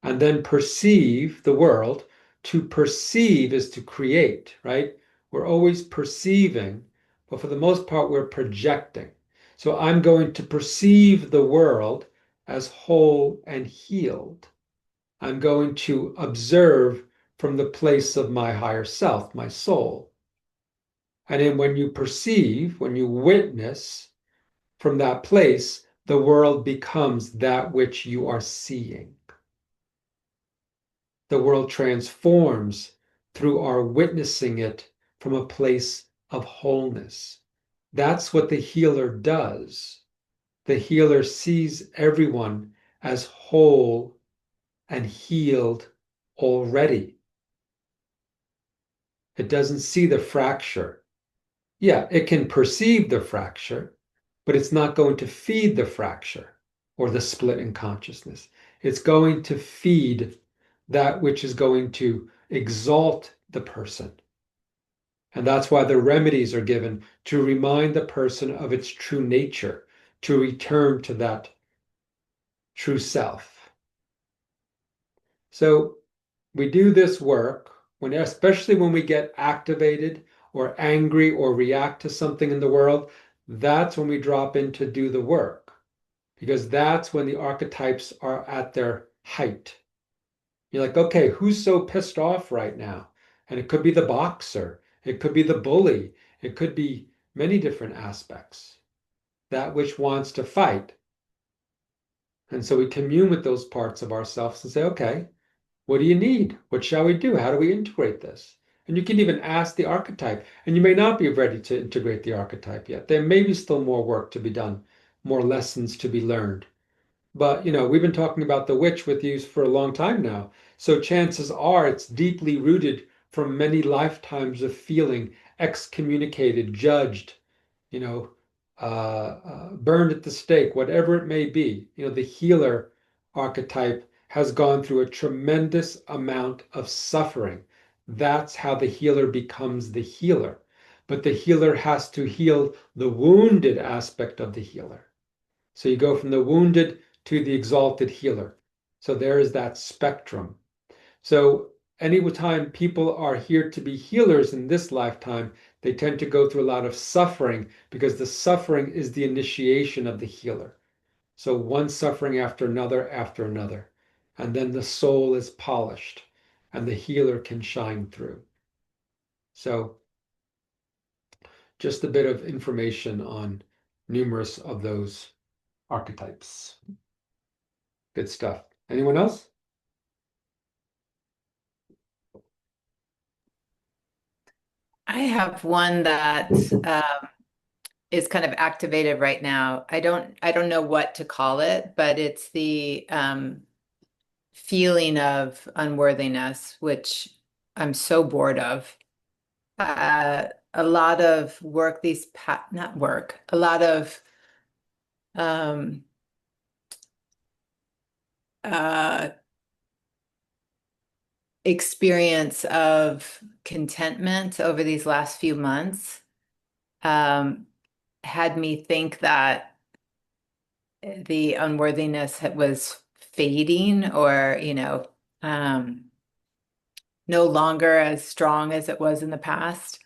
and then perceive the world. To perceive is to create, right? We're always perceiving, but for the most part, we're projecting. So I'm going to perceive the world as whole and healed. I'm going to observe from the place of my higher self, my soul. And then when you perceive, when you witness from that place, the world becomes that which you are seeing. The world transforms through our witnessing it from a place of wholeness. That's what the healer does. The healer sees everyone as whole and healed already. It doesn't see the fracture. Yeah, it can perceive the fracture, but it's not going to feed the fracture or the split in consciousness. It's going to feed that which is going to exalt the person. And that's why the remedies are given to remind the person of its true nature, to return to that true self. So we do this work especially when we get activated or angry or react to something in the world, that's when we drop in to do the work, because that's when the archetypes are at their height. You're like, okay, who's so pissed off right now? And it could be the boxer, it could be the bully, it could be many different aspects. That which wants to fight. And so we commune with those parts of ourselves and say, okay, what do you need? What shall we do? How do we integrate this? And you can even ask the archetype, and you may not be ready to integrate the archetype yet. There may be still more work to be done, more lessons to be learned. But, we've been talking about the witch with you for a long time now. So chances are it's deeply rooted from many lifetimes of feeling excommunicated, judged, you know, burned at the stake, whatever it may be. The healer archetype has gone through a tremendous amount of suffering. That's how the healer becomes the healer. But the healer has to heal the wounded aspect of the healer. So you go from the wounded to the exalted healer. So there is that spectrum. So anytime people are here to be healers in this lifetime, they tend to go through a lot of suffering because the suffering is the initiation of the healer. So one suffering after another after another. And then the soul is polished and the healer can shine through. So just a bit of information on numerous of those archetypes. Good stuff. Anyone else? I have one that is kind of activated right now. I don't know what to call it, but it's the feeling of unworthiness, which I'm so bored of. A lot of work, not work, a lot of um, uh, experience of contentment over these last few months had me think that the unworthiness was fading or, no longer as strong as it was in the past.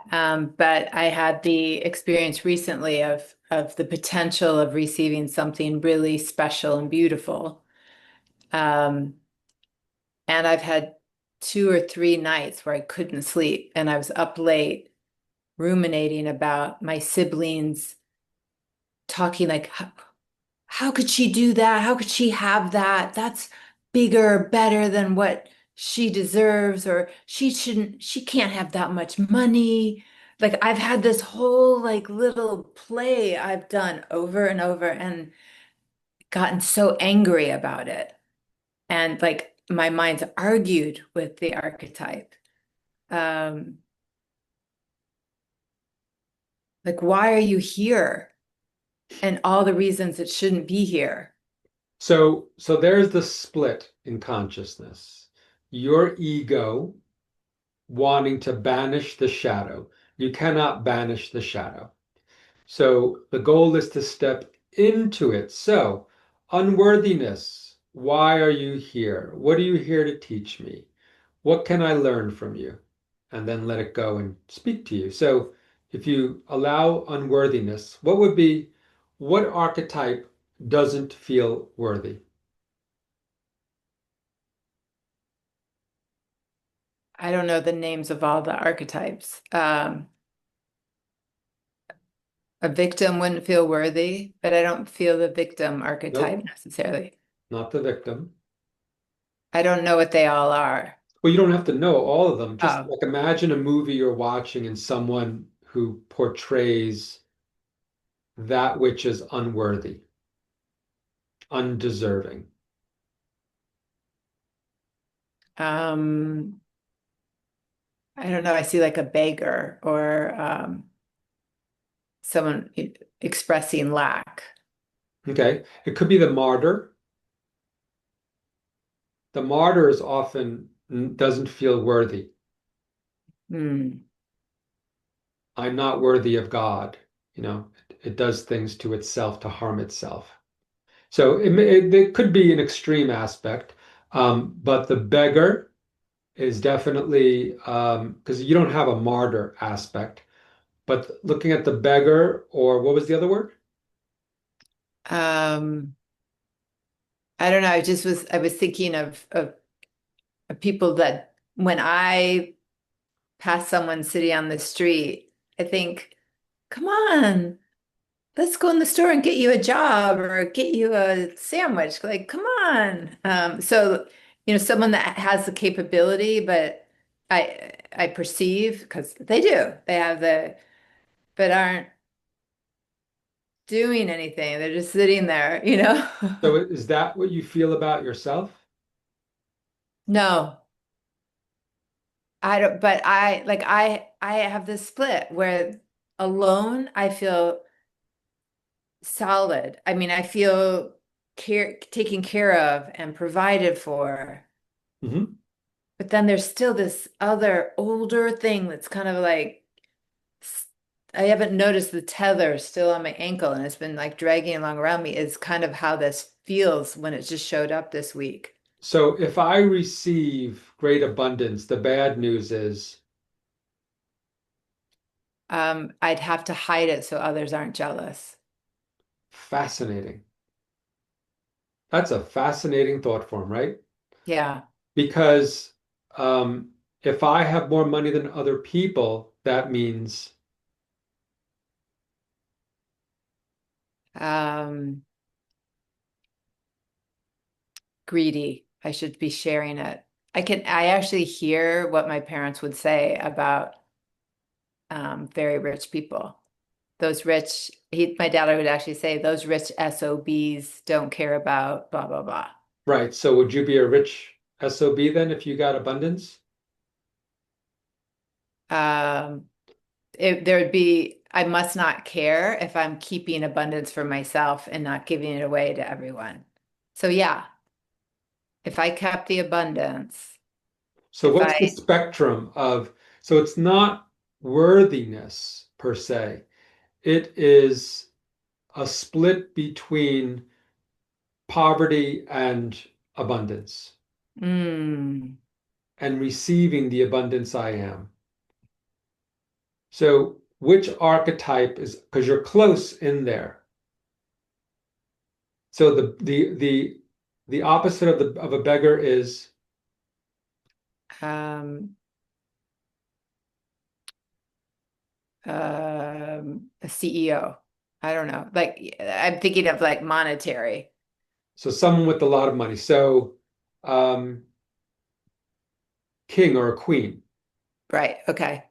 But I had the experience recently of the potential of receiving something really special and beautiful. Um, and I've had 2 or 3 nights where I couldn't sleep and I was up late ruminating about my siblings talking like, how could she do that? How could she have that? That's bigger, better than what she deserves, or she can't have that much money. Like I've had this whole like little play I've done over and over and gotten so angry about it. And like my mind's argued with the archetype. Um, like, why are you here? And all the reasons it shouldn't be here. So there's the split in consciousness. Your ego wanting to banish the shadow. You cannot banish the shadow. So the goal is to step into it. So, unworthiness. Why are you here? What are you here to teach me? What can I learn from you? And then let it go and speak to you. So, if you allow unworthiness, what archetype doesn't feel worthy? I don't know the names of all the archetypes. A victim wouldn't feel worthy, but I don't feel the victim archetype Nope, necessarily. not the victim. I don't know what they all are. Well, you don't have to know all of them. Just Oh, like imagine a movie you're watching and someone who portrays that which is unworthy, undeserving. um, I don't know. I see like a beggar or someone expressing lack. Okay. It could be the martyr. The martyr is often doesn't feel worthy. Hmm. I'm not worthy of God. You know, it does things to itself to harm itself. So it could be an extreme aspect, but the beggar is definitely because you don't have a martyr aspect. But looking at the beggar, or what was the other word? Um, I don't know. I was thinking of people that when I pass someone sitting on the street, I think, come on, let's go in the store and get you a job or get you a sandwich. Like, come on. So, someone that has the capability, but I perceive because they do, they have but aren't doing anything. They're just sitting there. So is that what you feel about yourself? No, I don't, but I have this split where alone I feel solid. I mean, I feel taken care of and provided for. Hmm. But then there's still this other older thing that's kind of like I haven't noticed the tether still on my ankle and it's been like dragging along around me is kind of how this feels when it just showed up this week. So if I receive great abundance, the bad news is I'd have to hide it so others aren't jealous. fascinating. That's a fascinating thought form, right? Yeah. Because um, if I have more money than other people, that means Um, Greedy. I should be sharing it. I actually hear what my parents would say about very rich people. Those rich, my dad would actually say, those rich SOBs don't care about blah, blah, blah. right. So would you be a rich SOB then if you got abundance? Um, there would be, I must not care if I'm keeping abundance for myself and not giving it away to everyone. So yeah, if I kept the abundance, So if what's the I, spectrum of, so it's not worthiness per se. It is a split between poverty and abundance mm, and receiving the abundance I am. So which archetype is, because you're close in there. So the opposite of the of a beggar is um, a CEO. I don't know. Like I'm thinking of like monetary. so someone with a lot of money. So um, king or a queen, Right. Okay.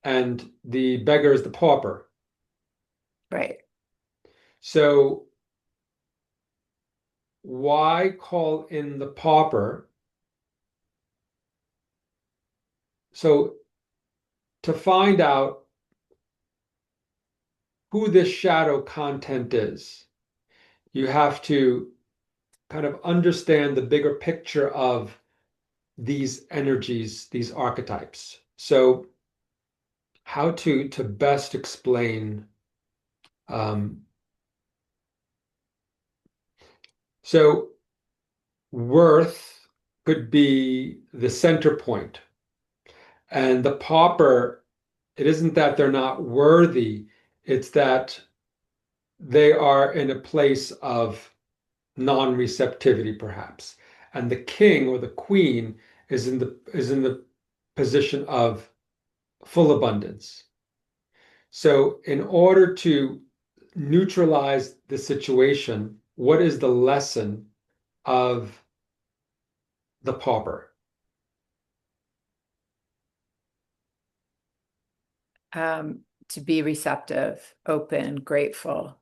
and the beggar is the pauper. Right. So why call in the pauper? So to find out who this shadow content is, you have to kind of understand the bigger picture of these energies, these archetypes. So how to best explain um, so worth could be the center point, and the pauper, it isn't that they're not worthy, it's that they are in a place of non-receptivity perhaps, and the king or the queen is in the position of full abundance. So in order to neutralize the situation, what is the lesson of the pauper? To be receptive, open, grateful,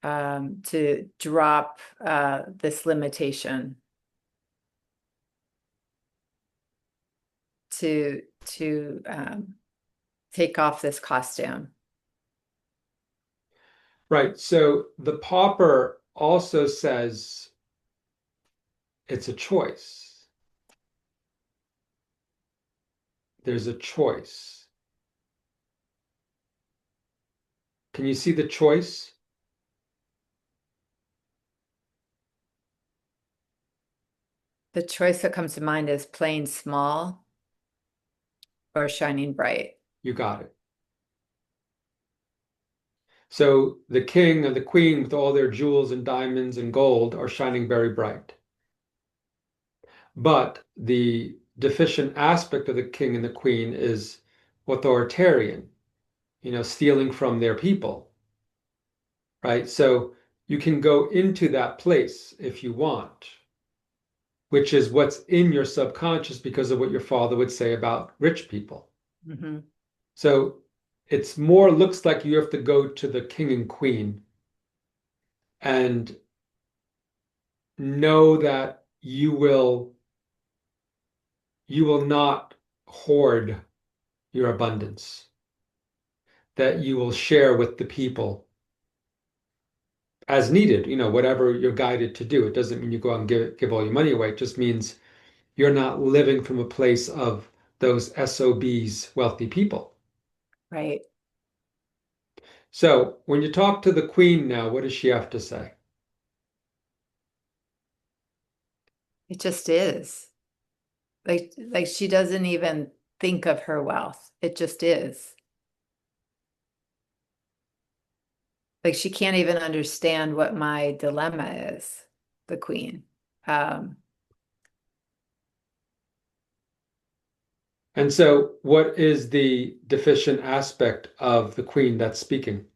to drop this limitation, to take off this costume. Right. So the pauper also says it's a choice. there's a choice. Can you see the choice? The choice that comes to mind is playing small or shining bright. You got it. So the king and the queen with all their jewels and diamonds and gold are shining very bright. But the deficient aspect of the king and the queen is authoritarian, stealing from their people, right? So you can go into that place if you want, which is what's in your subconscious because of what your father would say about rich people. Mm-hmm. So it's more looks like you have to go to the king and queen and know that you will not hoard your abundance, that you will share with the people as needed, whatever you're guided to do. It doesn't mean you go out and give all your money away. It just means you're not living from a place of those SOBs, wealthy people. Right. So when you talk to the queen now, what does she have to say? It just is. Like she doesn't even think of her wealth. It just is. Like she can't even understand what my dilemma is, the queen. And so what is the deficient aspect of the queen that's speaking?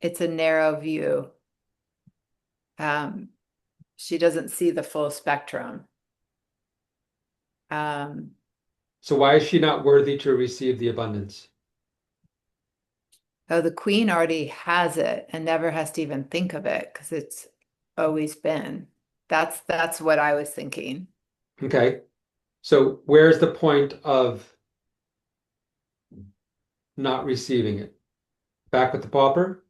It's a narrow view. She doesn't see the full spectrum. So why is she not worthy to receive the abundance? Oh, the queen already has it and never has to even think of it because it's always been. That's what I was thinking. Okay. So where's the point of not receiving it? Back with the pauper?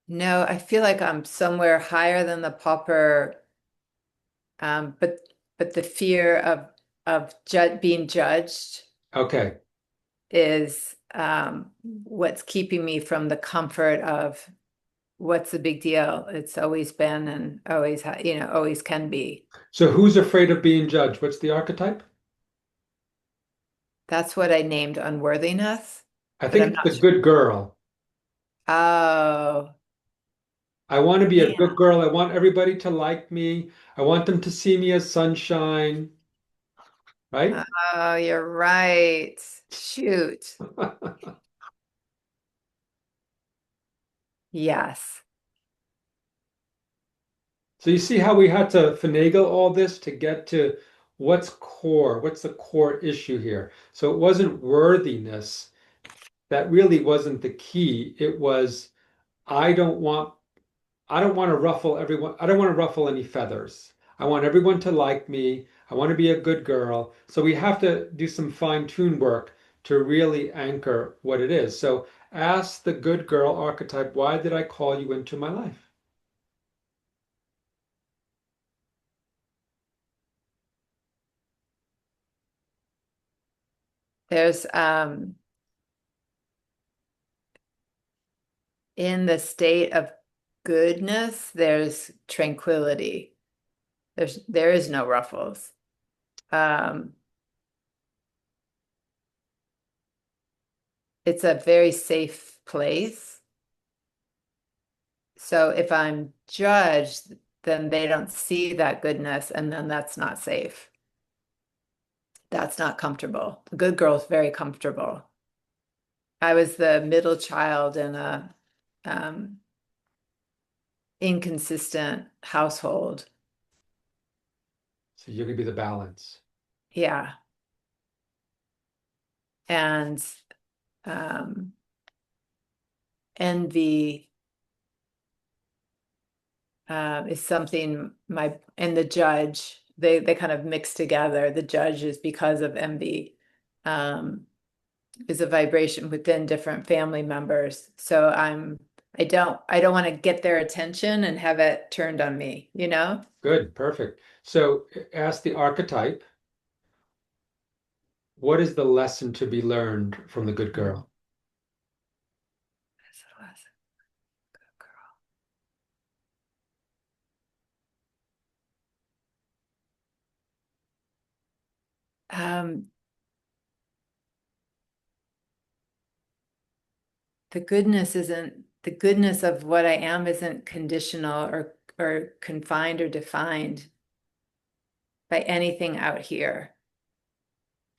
No, I feel like I'm somewhere higher than the pauper, but the fear of being judged Okay. is what's keeping me from the comfort of what's the big deal? It's always been and always, always can be. So who's afraid of being judged? What's the archetype? That's what I named unworthiness, I but think I'm it's the not sure. good girl. Oh, I want to be a yeah. good girl. I want everybody to like me. I want them to see me as sunshine, right? Oh, you're right. Shoot. Yes. So you see how we had to finagle all this to get to what's core, what's the core issue here. So it wasn't worthiness. That really wasn't the key. It was I don't want I don't want to ruffle everyone. I don't want to ruffle any feathers. I want everyone to like me. I want to be a good girl. So we have to do some fine-tune work to really anchor what it is. So ask the good girl archetype, why did I call you into my life? There's in the state of goodness, there's tranquility. There is no ruffles. Um, it's a very safe place. So if I'm judged, then they don't see that goodness, and then that's not safe. That's not comfortable. The good girl's very comfortable. I was the middle child in a um, inconsistent household. So you're gonna be the balance. Yeah. And um, envy is something and the judge, they kind of mix together. The judge is because of envy, is a vibration within different family members. So I'm I don't want to get their attention and have it turned on me, you know? Good, perfect. So ask the archetype, what is the lesson to be learned from the good Mm. girl? That's what it was. Good girl. The goodness of what I am isn't conditional or confined or defined by anything out here.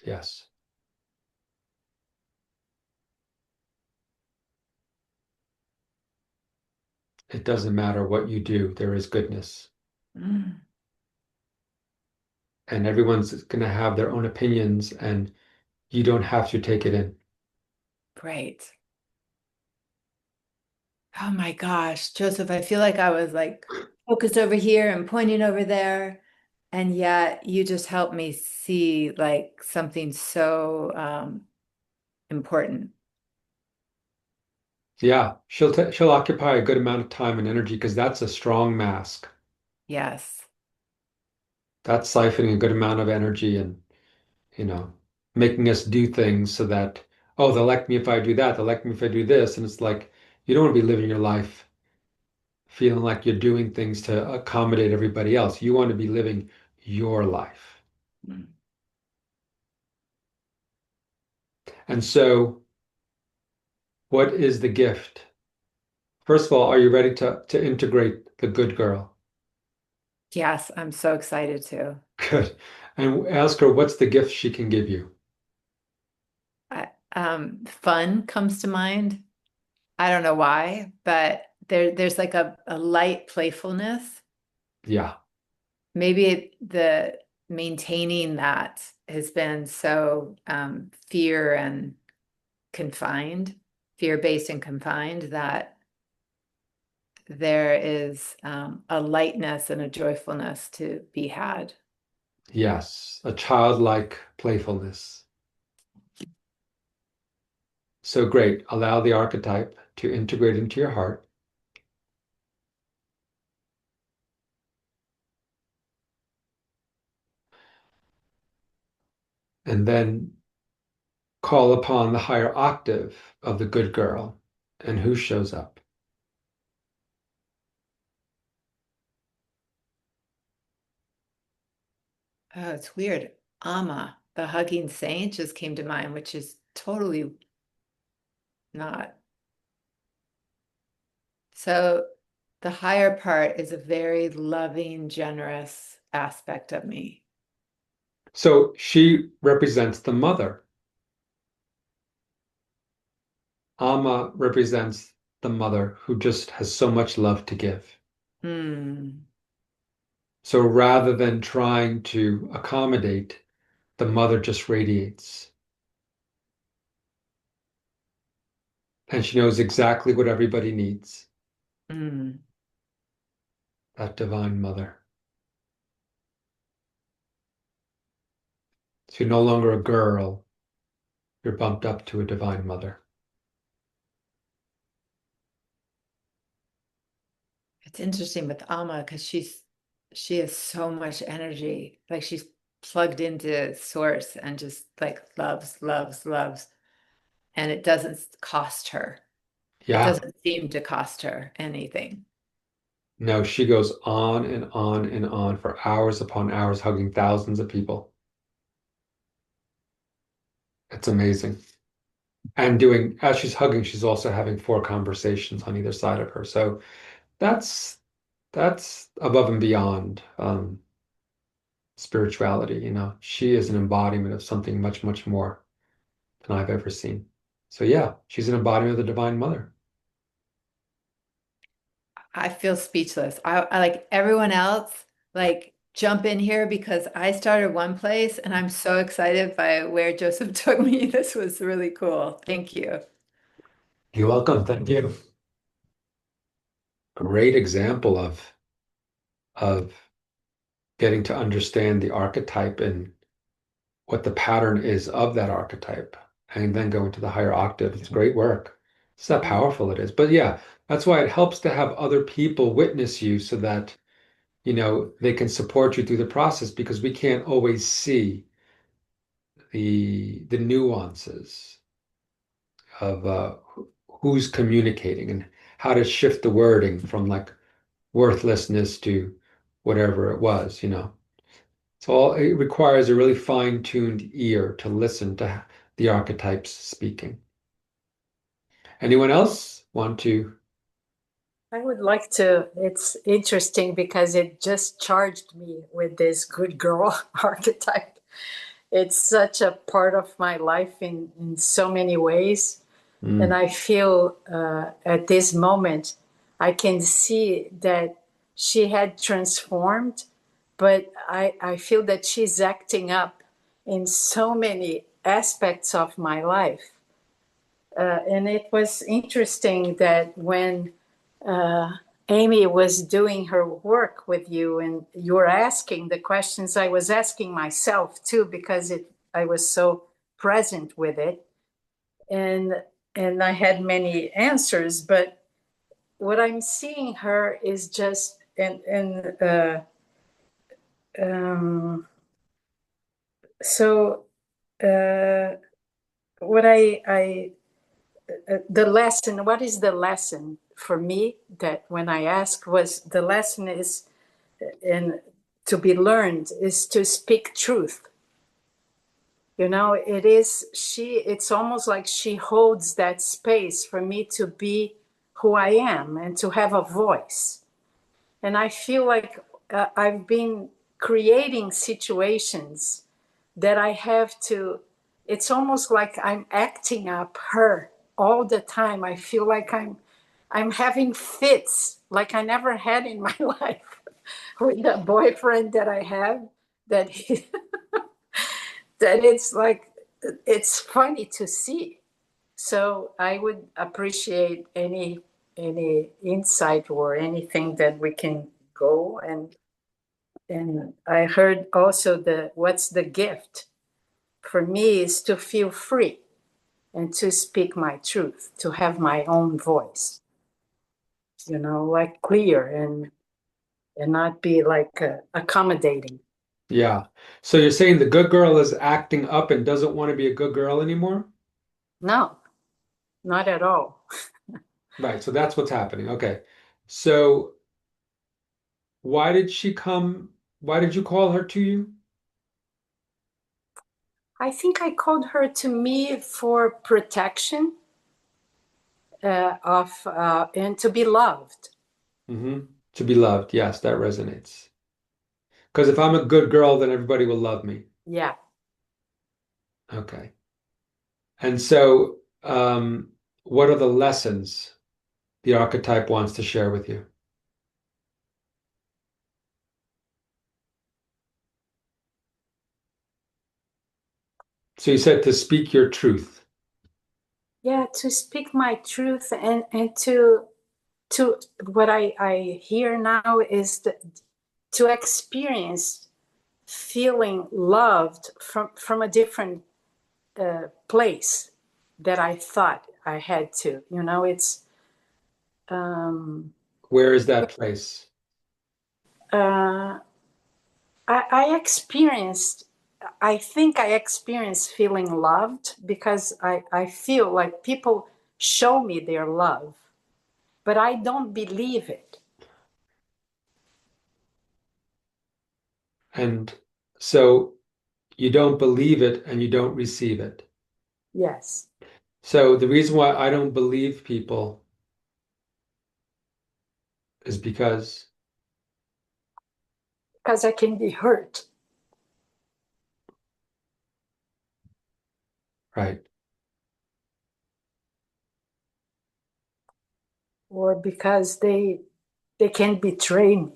Yes. It doesn't matter what you do, there is goodness. Mm, And everyone's going to have their own opinions, and you don't have to take it in. great. Oh my gosh, Joseph, I feel like I was like focused over here and pointing over there. And yet you just helped me see like something so important. Yeah, she'll occupy a good amount of time and energy because that's a strong mask. Yes. That's siphoning a good amount of energy and, you know, making us do things so that, oh, they'll like me if I do that, they'll like me if I do this. And it's like you don't want to be living your life feeling like you're doing things to accommodate everybody else. You want to be living your life. Mm. And so, what is the gift? First of all, are you ready to integrate the good girl? Yes, I'm so excited too. Good. And ask her what's the gift she can give you. Fun comes to mind. I don't know why, but there's like a light playfulness. Yeah. Maybe the maintaining that has been so fear and confined, fear-based and confined, that there is a lightness and a joyfulness to be had. Yes. A childlike playfulness. So great. Allow the archetype to integrate into your heart. And then call upon the higher octave of the good girl. And who shows up? Oh, it's weird. Amma, the hugging saint, just came to mind, which is totally not. So the higher part is a very loving, generous aspect of me. So she represents the mother. Amma represents the mother who just has so much love to give. Hmm. So rather than trying to accommodate, the mother just radiates. And she knows exactly what everybody needs. Hmm. That divine mother. So you're no longer a girl, you're bumped up to a divine mother. It's interesting with Amma because she has so much energy. Like she's plugged into source and just like loves, loves, loves. And it doesn't cost her. It Yeah, doesn't seem to cost her anything. no, she goes on and on and on for hours upon hours, hugging thousands of people. It's amazing. And doing, as she's hugging, she's also having four conversations on either side of her. So that's that's above and beyond spirituality, you know. She is an embodiment of something much, much more than I've ever seen. So yeah, she's an embodiment of the Divine Mother. I feel speechless. I like everyone else, like jump in here because I started one place and I'm so excited by where Joseph took me. This was really cool. Thank you. You're welcome. Thank you. Great example of getting to understand the archetype and what the pattern is of that archetype, and then go into the higher octave. It's great work. It's how Mm. powerful it is. But yeah, That's why it helps to have other people witness you so that, they can support you through the process because we can't always see the nuances of who's communicating and how to shift the wording from like worthlessness to whatever it was. It requires a really fine-tuned ear to listen to the archetypes speaking. Anyone else want to? I would like to, it's interesting because it just charged me with this good girl archetype. It's such a part of my life in so many ways. And I feel at this moment, I can see that she had transformed, but I feel that she's acting up in so many aspects of my life. And it was interesting that when Amy was doing her work with you and you were asking the questions, I was asking myself too, because I was so present with it. And I had many answers, but what I'm seeing her is just so what the lesson, what is the lesson for me that when I asked was the lesson is and to be learned is to speak truth. It's almost like she holds that space for me to be who I am and to have a voice. And I feel like I've been creating situations that I have to, it's almost like I'm acting up her all the time. I feel like I'm having fits like I never had in my life with the boyfriend that I have that he, that it's like it's funny to see. So I would appreciate any insight or anything that we can go and I heard also what's the gift for me is to feel free and to speak my truth, to have my own voice, like clear and not be like accommodating. Yeah. So you're saying the good girl is acting up and doesn't want to be a good girl anymore? No, not at all. Right. So that's what's happening. Okay. So why did she come? Why did you call her to you? I think I called her to me for protection and to be loved. To be loved. Yes, that resonates. Because if I'm a good girl, then everybody will love me. Yeah. Okay. And so, what are the lessons the archetype wants to share with you? So you said to speak your truth. Yeah, to speak my truth and to what I hear now is to experience feeling loved from a different place that I thought I had to. It's Where is that place? uh, I experienced. I think I experienced feeling loved because I feel like people show me their love, but I don't believe it. And so you don't believe it and you don't receive it. Yes. So the reason why I don't believe people is because, Because I can be hurt. right, Or because they can betray me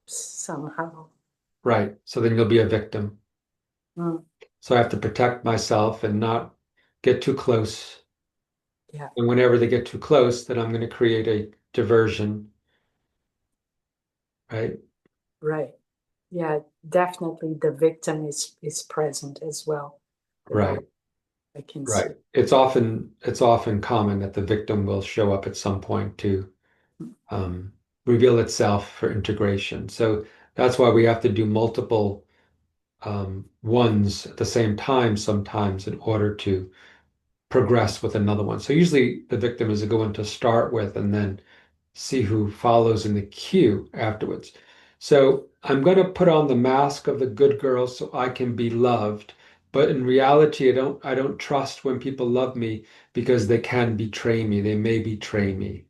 somehow. right. So then you'll be a victim. Mm, So I have to protect myself and not get too close. yeah, And whenever they get too close, then I'm going to create a diversion, right? right. Yeah, definitely the victim is present as well. Right. I can see. Right. It's often common that the victim will show up at some point to um, reveal itself for integration. So that's why we have to do multiple ones at the same time sometimes in order to progress with another one. So usually the victim is a good one to start with and then see who follows in the queue afterwards. So I'm going to put on the mask of the good girl so I can be loved. But in reality, I don't trust when people love me because they can betray me. They may betray me.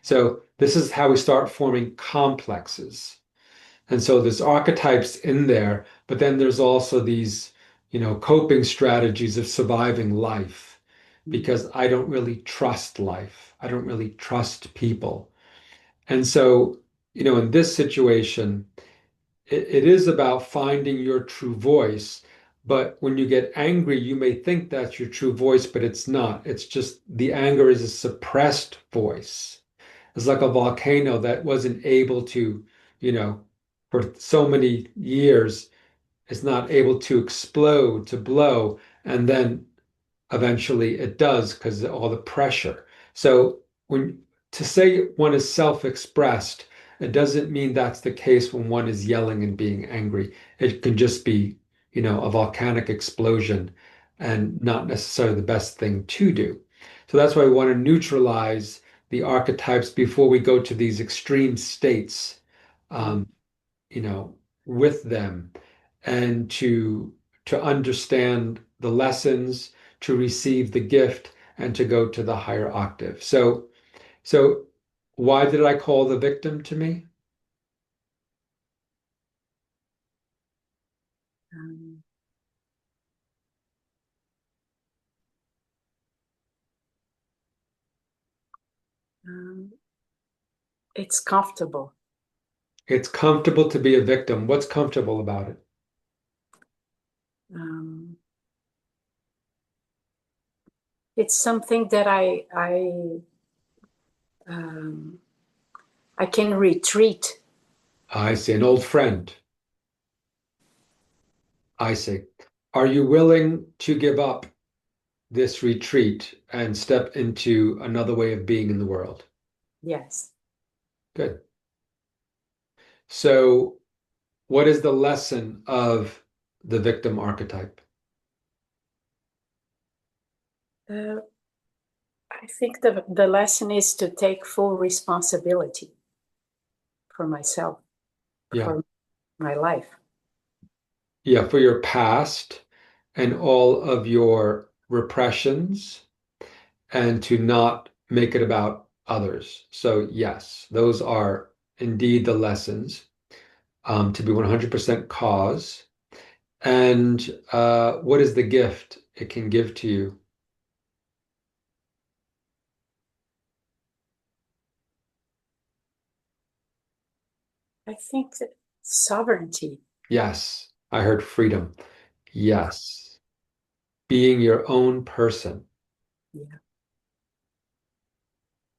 So this is how we start forming complexes. And so there's archetypes in there, but then there's also these, coping strategies of surviving life because I don't really trust life. I don't really trust people. And so, in this situation, it is about finding your true voice. But when you get angry, you may think that's your true voice, but it's not. It's just the anger is a suppressed voice. It's like a volcano that wasn't able to, you know, for so many years, it's not able to explode, to blow, and then eventually it does because of all the pressure. So when to say one is self-expressed, it doesn't mean that's the case when one is yelling and being angry. It can just be, a volcanic explosion and not necessarily the best thing to do. So that's why we want to neutralize the archetypes before we go to these extreme states, um, you know, with them and to understand the lessons, to receive the gift, and to go to the higher octave. So why did I call the victim to me? Um, um, it's comfortable. It's comfortable to be a victim. What's comfortable about it? Um, it's something that um, I can retreat. I see, an old friend. I see. Are you willing to give up this retreat and step into another way of being in the world? Yes. Good. So, what is the lesson of the victim archetype? Uh, I think the lesson is to take full responsibility for myself, Yeah. for my life. Yeah, for your past and all of your repressions and to not make it about others. So, yes, those are indeed the lessons to be 100% cause. And what is the gift it can give to you? I think that sovereignty. Yes, I heard freedom. Yes, being your own person, Yeah.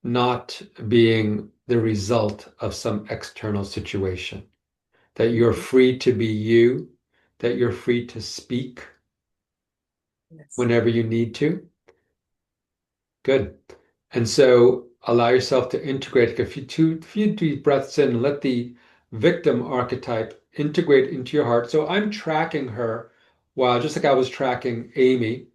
not being the result of some external situation. That you're free to be you, that you're free to speak Yes. whenever you need to. Good. And so allow yourself to integrate. Take a few deep breaths in and let the victim archetype integrate into your heart. So I'm tracking her while just like I was tracking Amy.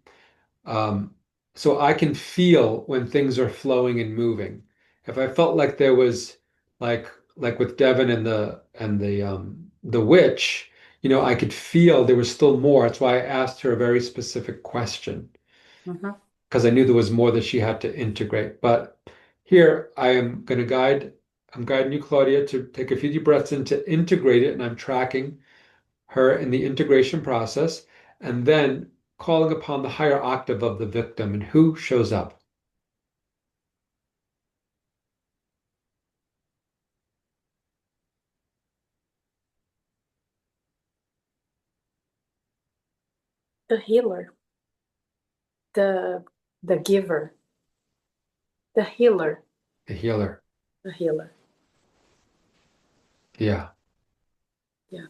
Um, so I can feel when things are flowing and moving. If I felt like there was like with Devin and the witch, I could feel there was still more. That's why I asked her a very specific question Mhm. because I knew there was more that she had to integrate. But here I'm guiding you, Claudia, to take a few deep breaths in to integrate it, and I'm tracking her in the integration process, and then calling upon the higher octave of the victim and who shows up. The healer, the the giver, the healer, The healer. the healer. Yeah. Yeah.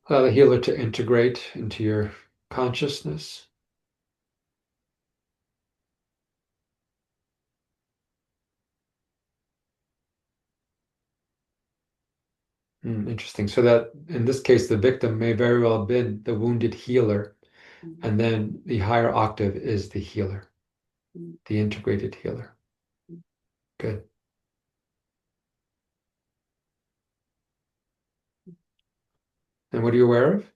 Allow the healer to integrate into your consciousness. Interesting. So that in this case, the victim may very well have been the wounded healer, and then the higher octave is the healer, the integrated healer. Good. And what are you aware of?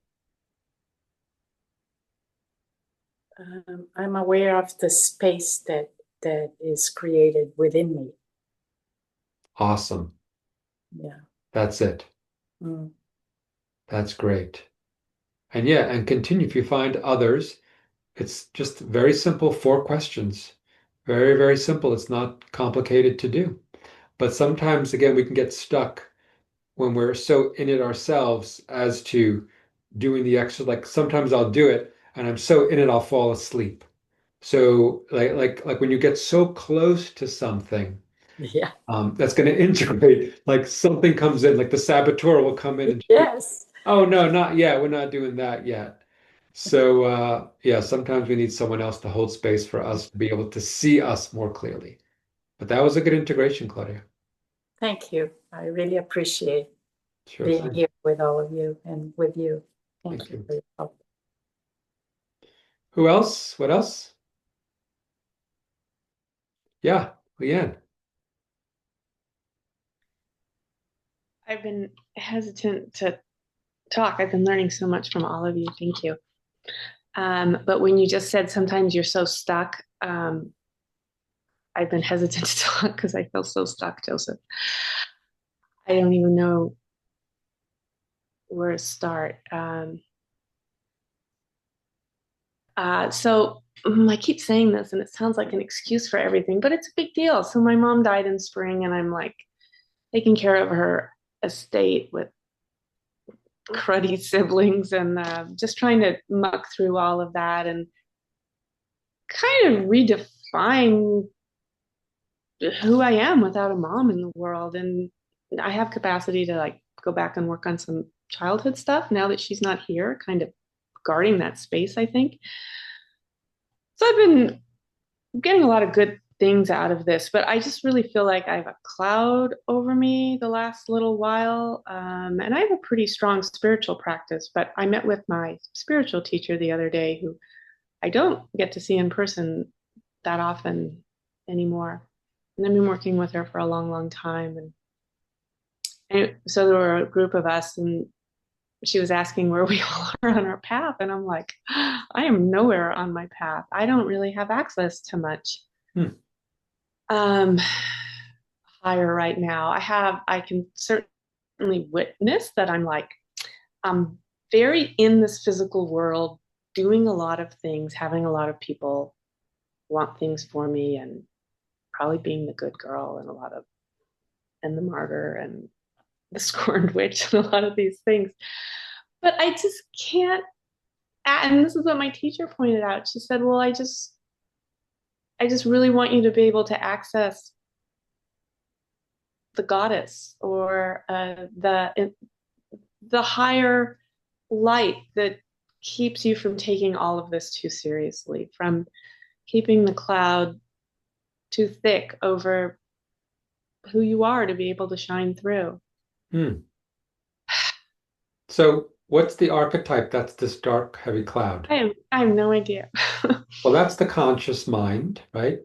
I'm aware of the space that is created within me. Awesome. Yeah. That's it. Mm. That's great. And yeah, and continue. If you find others, it's just very simple, 4 questions. Very, very simple. It's not complicated to do. But sometimes, again, we can get stuck when we're so in it ourselves as to doing the extra. Like sometimes I'll do it and I'm so in it, I'll fall asleep. So like when you get so close to something, Yeah. that's going to integrate, like something comes in, like the saboteur will come in and Yes. oh no, not yet. We're not doing that yet. So yeah, sometimes we need someone else to hold space for us to be able to see us more clearly. But that was a good integration, Claudia. Thank you. I really appreciate Sure being thing. here with all of you and with you. Thank Thank you you. for your help. Who else? What else? Yeah, Leanne. I've been hesitant to talk. I've been learning so much from all of you. Thank you. But when you just said sometimes you're so stuck, I've been hesitant to talk because I feel so stuck, Joseph. I don't even know where to start. I keep saying this and it sounds like an excuse for everything, but it's a big deal. So my mom died in spring and I'm like taking care of her estate with cruddy siblings and just trying to muck through all of that and kind of redefine who I am without a mom in the world. And I have capacity to like go back and work on some childhood stuff now that she's not here, kind of guarding that space, I think. So I've been getting a lot of good things out of this, but I just really feel like I have a cloud over me the last little while. And I have a pretty strong spiritual practice, but I met with my spiritual teacher the other day who I don't get to see in person that often anymore. And I've been working with her for a long, long time. And so there were a group of us, and she was asking where we all are on our path. And I'm like, I am nowhere on my path. I don't really have access to much higher right now. I can certainly witness that I'm very in this physical world, doing a lot of things, having a lot of people want things for me, and probably being the good girl and the martyr and the scorned witch and a lot of these things. But I just can't, and this is what my teacher pointed out. She said, well, I just really want you to be able to access the goddess or the higher light that keeps you from taking all of this too seriously, from keeping the cloud too thick over who you are to be able to shine through. So what's the archetype that's this dark, heavy cloud? I have no idea. Well, that's the conscious mind, right?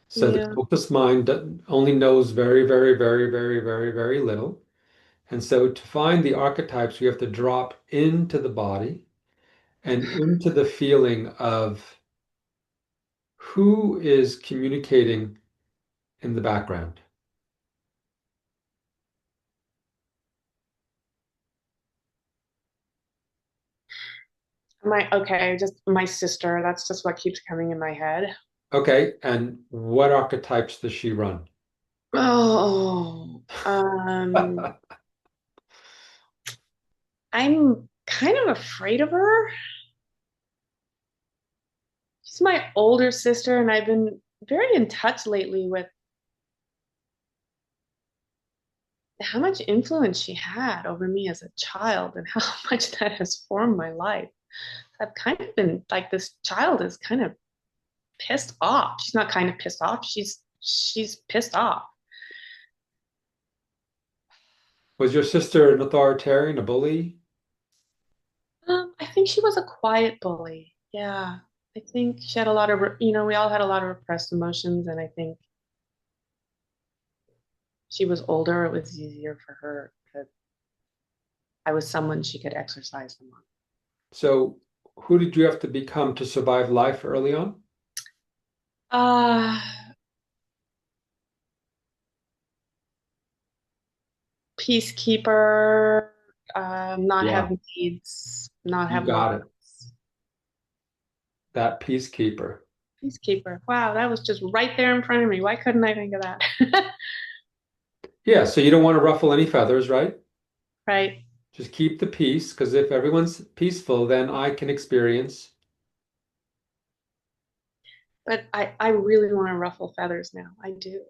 So the Yeah. conscious mind only knows very, very, very, very, very, very little. And so to find the archetypes, we have to drop into the body and into the feeling of who is communicating in the background. Just my sister. That's just what keeps coming in my head. Okay, and what archetypes does she run? Oh, I'm kind of afraid of her. She's my older sister, and I've been very in touch lately with how much influence she had over me as a child and how much that has formed my life. I've kind of been like, this child is kind of pissed off. She's not kind of pissed off. She's pissed off. Was your sister an authoritarian, a bully? I think she was a quiet bully. Yeah. I think she had a lot of, we all had a lot of repressed emotions. And I think she was older. It was easier for her because I was someone she could exercise them on. So who did you have to become to survive life early on? Uh, Peacekeeper, not Yeah, have needs, not you have got it. wants. That peacekeeper. Peacekeeper. Wow, that was just right there in front of me. Why couldn't I think of that? Yeah, so you don't want to ruffle any feathers, right? Right. Just keep the peace, because if everyone's peaceful, then I can experience. But I really want to ruffle feathers now. I do.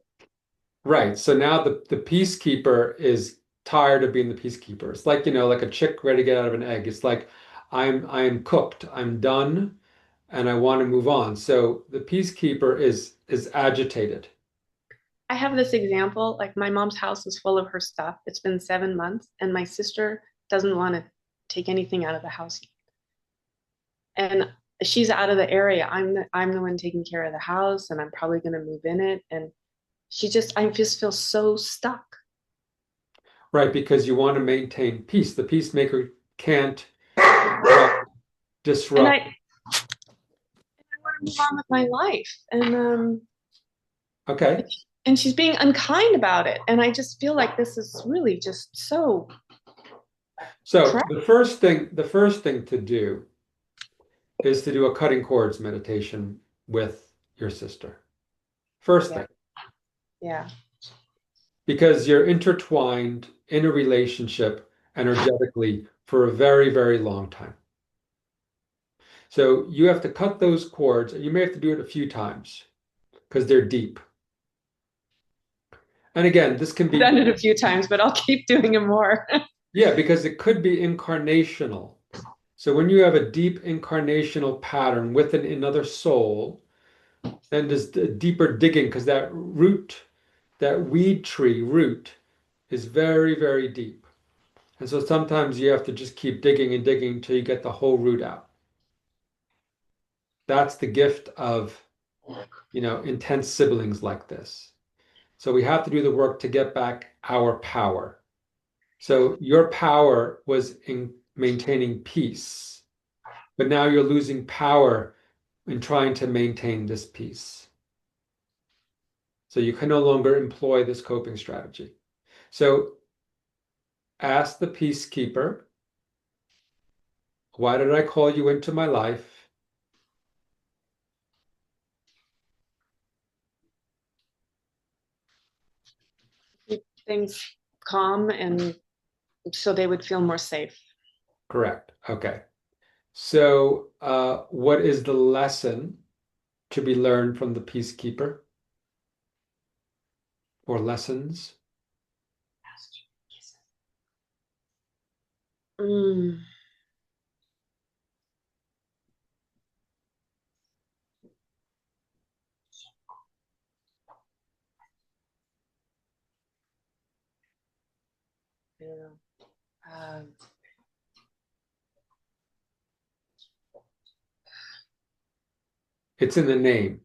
Right. So now the peacekeeper is tired of being the peacekeeper. It's like, like a chick ready to get out of an egg. It's like I am cooked. I'm done and I want to move on. So the peacekeeper is agitated. I have this example, like my mom's house is full of her stuff. It's been 7 months, and my sister doesn't want to take anything out of the house. And she's out of the area. I'm the one taking care of the house, and I'm probably going to move in it. And I just feel so stuck. Right, because you want to maintain peace. The peacemaker can't disrupt. And I disrupt. want to move on with my life. Okay. And she's being unkind about it. And I just feel like this is really just so So crap. the first thing to do is to do a cutting cords meditation with your sister. First Yeah. thing. Yeah. Because you're intertwined in a relationship energetically for a very, very long time. So you have to cut those cords, and you may have to do it a few times because they're deep. And again, this can I've done be, it a few times, but I'll keep doing it more. yeah, because it could be incarnational. So when you have a deep incarnational pattern within another soul, then there's the deeper digging because that root, that weed tree root is very, very deep. And so sometimes you have to just keep digging and digging until you get the whole root out. That's the gift of, intense siblings like this. So we have to do the work to get back our power. So your power was in maintaining peace, but now you're losing power in trying to maintain this peace. So you can no longer employ this coping strategy. So ask the peacekeeper, why did I call you into my life? Keep things calm, and so they would feel more safe. Correct. Okay. So, what is the lesson to be learned from the peacekeeper or lessons? Mm. Yeah. Um, It's in the name,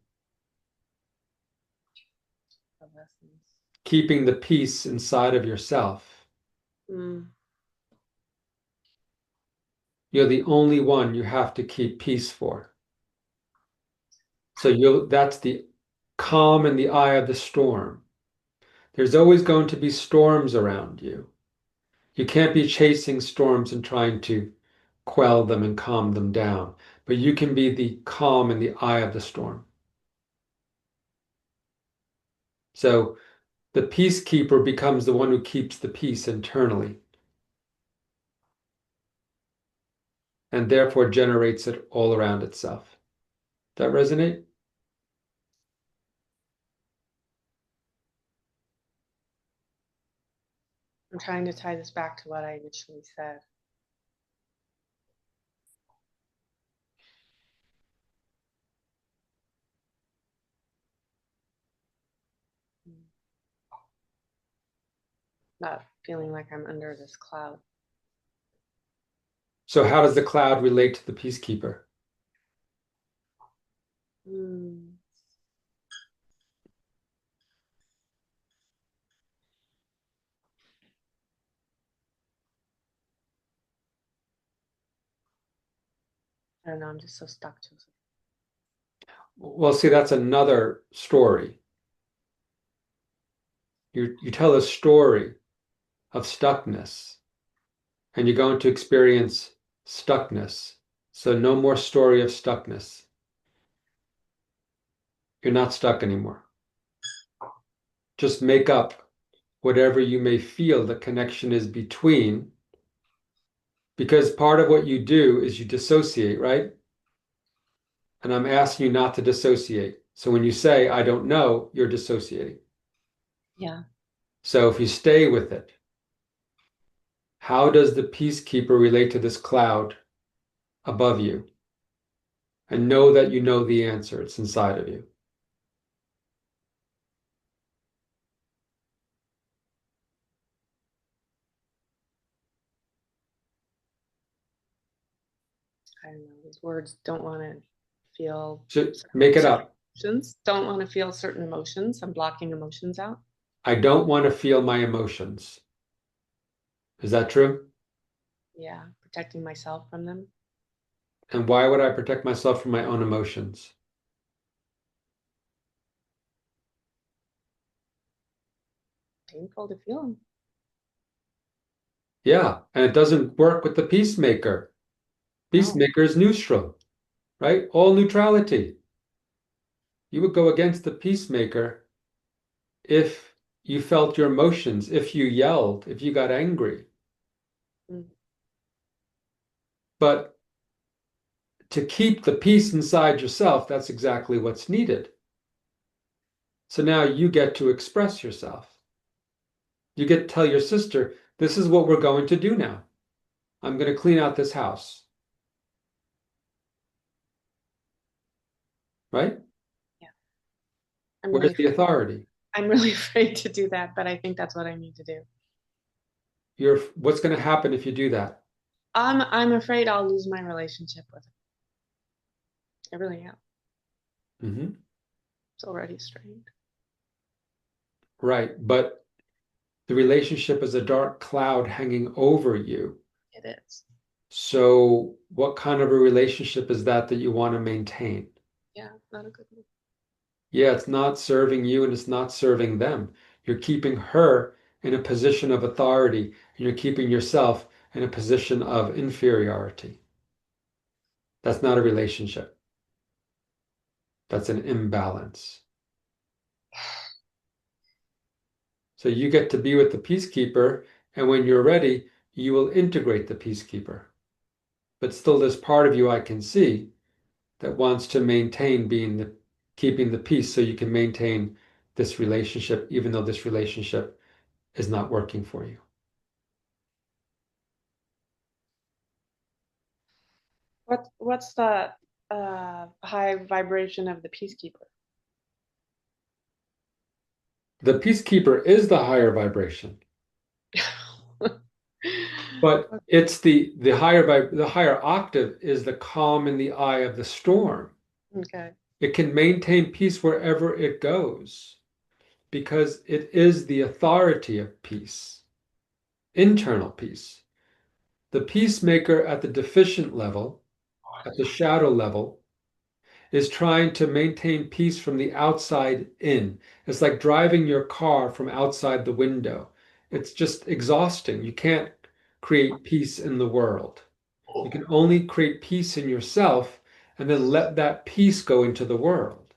the lessons. keeping the peace inside of yourself. Mm. You're the only one you have to keep peace for. So that's the calm in the eye of the storm. There's always going to be storms around you. You can't be chasing storms and trying to quell them and calm them down, but you can be the calm in the eye of the storm. So the peacekeeper becomes the one who keeps the peace internally and therefore generates it all around itself. That resonate? I'm trying to tie this back to what I initially said. not feeling like I'm under this cloud. So how does the cloud relate to the peacekeeper? Hmm. I don't know. I'm just so stuck, Joseph. Well, see, that's another story. You tell a story of stuckness, and you're going to experience stuckness. So no more story of stuckness. You're not stuck anymore. Just make up whatever you may feel the connection is between, because part of what you do is you dissociate, right? And I'm asking you not to dissociate. So when you say, I don't know, you're dissociating. Yeah. So if you stay with it, how does the peacekeeper relate to this cloud above you? And know that you know the answer, it's inside of you. I don't know. These words don't want to feel. Just make it up. Emotions. Don't want to feel certain emotions. I'm blocking emotions out. I don't want to feel my emotions. Is that true? Yeah. Protecting myself from them. And why would I protect myself from my own emotions? Painful to feel them. Yeah, and it doesn't work with the peacemaker. Peacemaker is neutral, right? All neutrality. You would go against the peacemaker if you felt your emotions, if you yelled, if you got angry. Mm. But to keep the peace inside yourself, that's exactly what's needed. So now you get to express yourself. You get to tell your sister, this is what we're going to do now. I'm going to clean out this house. Right? Yeah. Where's the authority? I'm really afraid to do that, but I think that's what I need to do. What's going to happen if you do that? I'm afraid I'll lose my relationship with him. I really am. Mm-hmm. It's already strained. Right. But the relationship is a dark cloud hanging over you. It is. So what kind of a relationship is that you want to maintain? Yeah, not a good one. Yeah, it's not serving you and it's not serving them. You're keeping her in a position of authority and you're keeping yourself in a position of inferiority. That's not a relationship. That's an imbalance. So you get to be with the peacekeeper, and when you're ready, you will integrate the peacekeeper. But still, there's part of you I can see that wants to maintain keeping the peace so you can maintain this relationship, even though this relationship is not working for you. What's the high vibration of the peacekeeper? The peacekeeper is the higher vibration, but it's the higher octave is the calm in the eye of the storm. Okay. It can maintain peace wherever it goes because it is the authority of peace, internal peace. The peacemaker at the deficient level, at the shadow level, is trying to maintain peace from the outside in. It's like driving your car from outside the window. It's just exhausting. You can't create peace in the world. You can only create peace in yourself and then let that peace go into the world.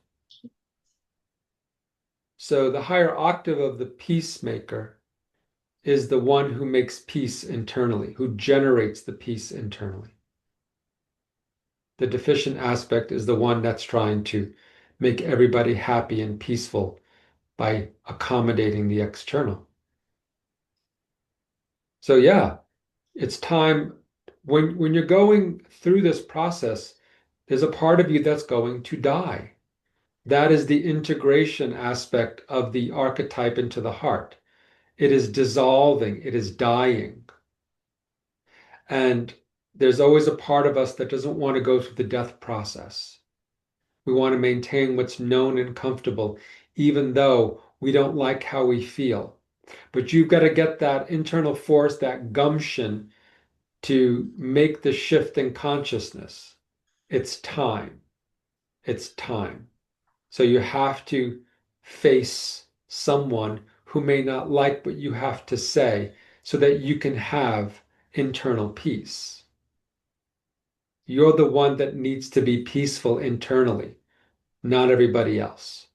So the higher octave of the peacemaker is the one who makes peace internally, who generates the peace internally. The deficient aspect is the one that's trying to make everybody happy and peaceful by accommodating the external. So yeah, it's time when you're going through this process, there's a part of you that's going to die. That is the integration aspect of the archetype into the heart. It is dissolving, it is dying. And there's always a part of us that doesn't want to go through the death process. We want to maintain what's known and comfortable, even though we don't like how we feel. But you've got to get that internal force, that gumption to make the shift in consciousness. It's time. It's time. So you have to face someone who may not like what you have to say so that you can have internal peace. You're the one that needs to be peaceful internally, not everybody else.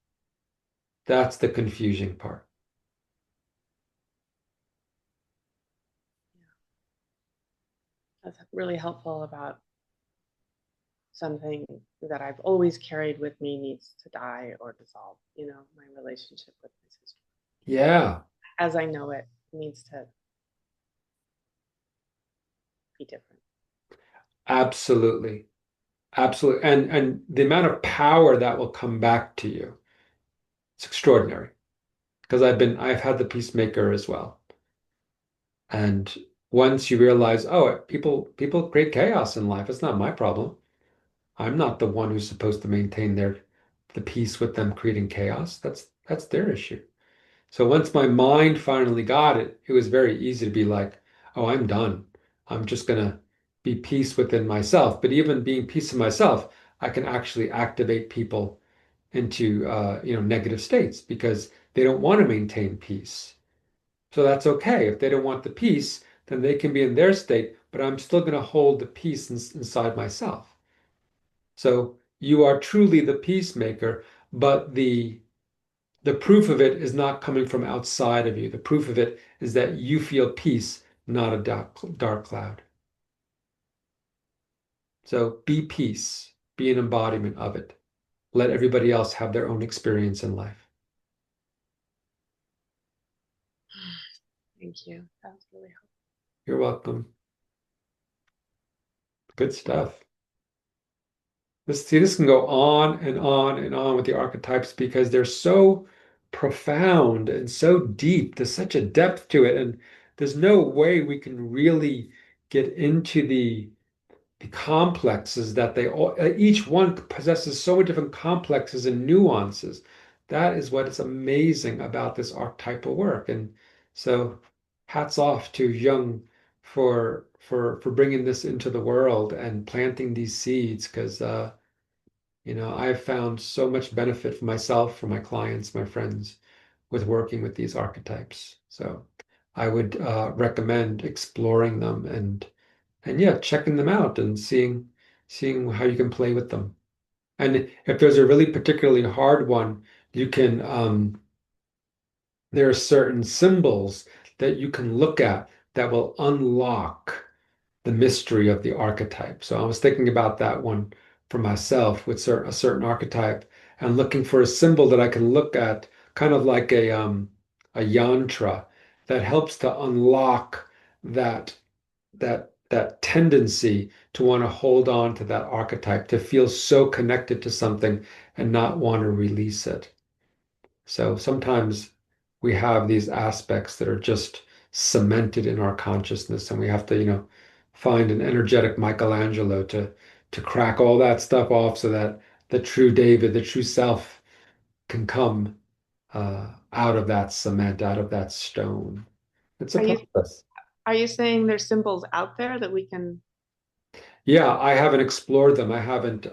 That's the confusing part. That's really helpful about something that I've always carried with me needs to die or dissolve, my relationship with my sister. Yeah, As I know it needs to be different. absolutely. Absolutely. And the amount of power that will come back to you, it's extraordinary. Because I've had the peacemaker as well. And once you realize, oh, people create chaos in life, it's not my problem. I'm not the one who's supposed to maintain the peace with them creating chaos. That's their issue. So once my mind finally got it, it was very easy to be like, oh, I'm done. I'm just gonna be peace within myself. But even being peace in myself, I can actually activate people into negative states because they don't want to maintain peace. So that's okay. If they don't want the peace, then they can be in their state, but I'm still going to hold the peace inside myself. So you are truly the peacemaker, but the proof of it is not coming from outside of you. The proof of it is that you feel peace, not a dark cloud. So be peace, be an embodiment of it. Let everybody else have their own experience in life. Thank you. That was really helpful. You're welcome. Good stuff. This can go on and on and on with the archetypes because they're so profound and so deep. There's such a depth to it, and there's no way we can really get into the complexes that they all, each one possesses so many different complexes and nuances. That is what is amazing about this archetypal work. And so hats off to Jung for bringing this into the world and planting these seeds because I've found so much benefit for myself, for my clients, my friends with working with these archetypes. So I would recommend exploring them and yeah, checking them out and seeing how you can play with them. And if there's a really particularly hard one, you can there are certain symbols that you can look at that will unlock the mystery of the archetype. So I was thinking about that one for myself with a certain archetype and looking for a symbol that I can look at, kind of like a yantra that helps to unlock that that tendency to want to hold on to that archetype, to feel so connected to something and not want to release it. So sometimes we have these aspects that are just cemented in our consciousness, and we have to, find an energetic Michelangelo to crack all that stuff off so that the true David, the true self, can come out of that cement, out of that stone. It's a Are you process. are you saying there's symbols out there that we can? Yeah, I haven't explored them. I haven't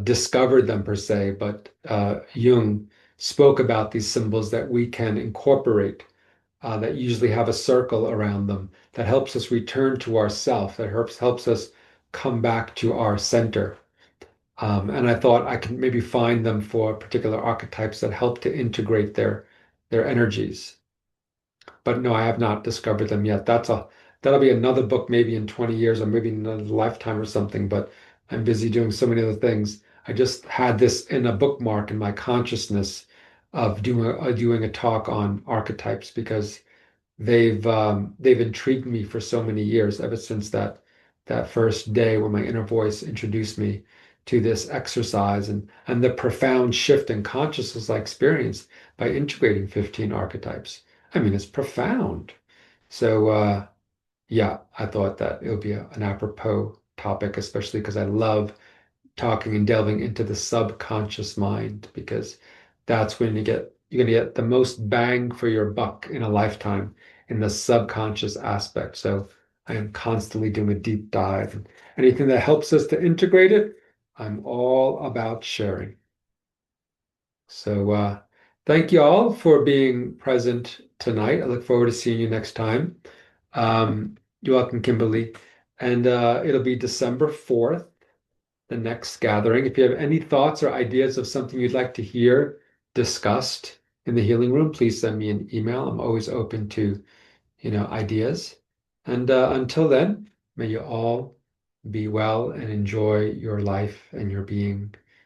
discovered them per se, but Jung spoke about these symbols that we can incorporate that usually have a circle around them that helps us return to ourself, that helps us come back to our center. And I thought I could maybe find them for particular archetypes that help to integrate their energies. But no, I have not discovered them yet. That'll be another book maybe in 20 years or maybe in another lifetime or something, but I'm busy doing so many other things. I just had this in a bookmark in my consciousness of doing a talk on archetypes because they've intrigued me for so many years, ever since that first day when my inner voice introduced me to this exercise and the profound shift in consciousness I experienced by integrating 15 archetypes. I mean, it's profound. So, yeah, I thought that it would be an apropos topic, especially because I love talking and delving into the subconscious mind, because that's when you're gonna get the most bang for your buck in a lifetime in the subconscious aspect. So I am constantly doing a deep dive. And anything that helps us to integrate it, I'm all about sharing. So thank you all for being present tonight. I look forward to seeing you next time. You're welcome, Kimberly. And it'll be December 4th, the next gathering. If you have any thoughts or ideas of something you'd like to hear discussed in the healing room, please send me an email. I'm always open to, ideas. And until then, may you all be well and enjoy your life and your being.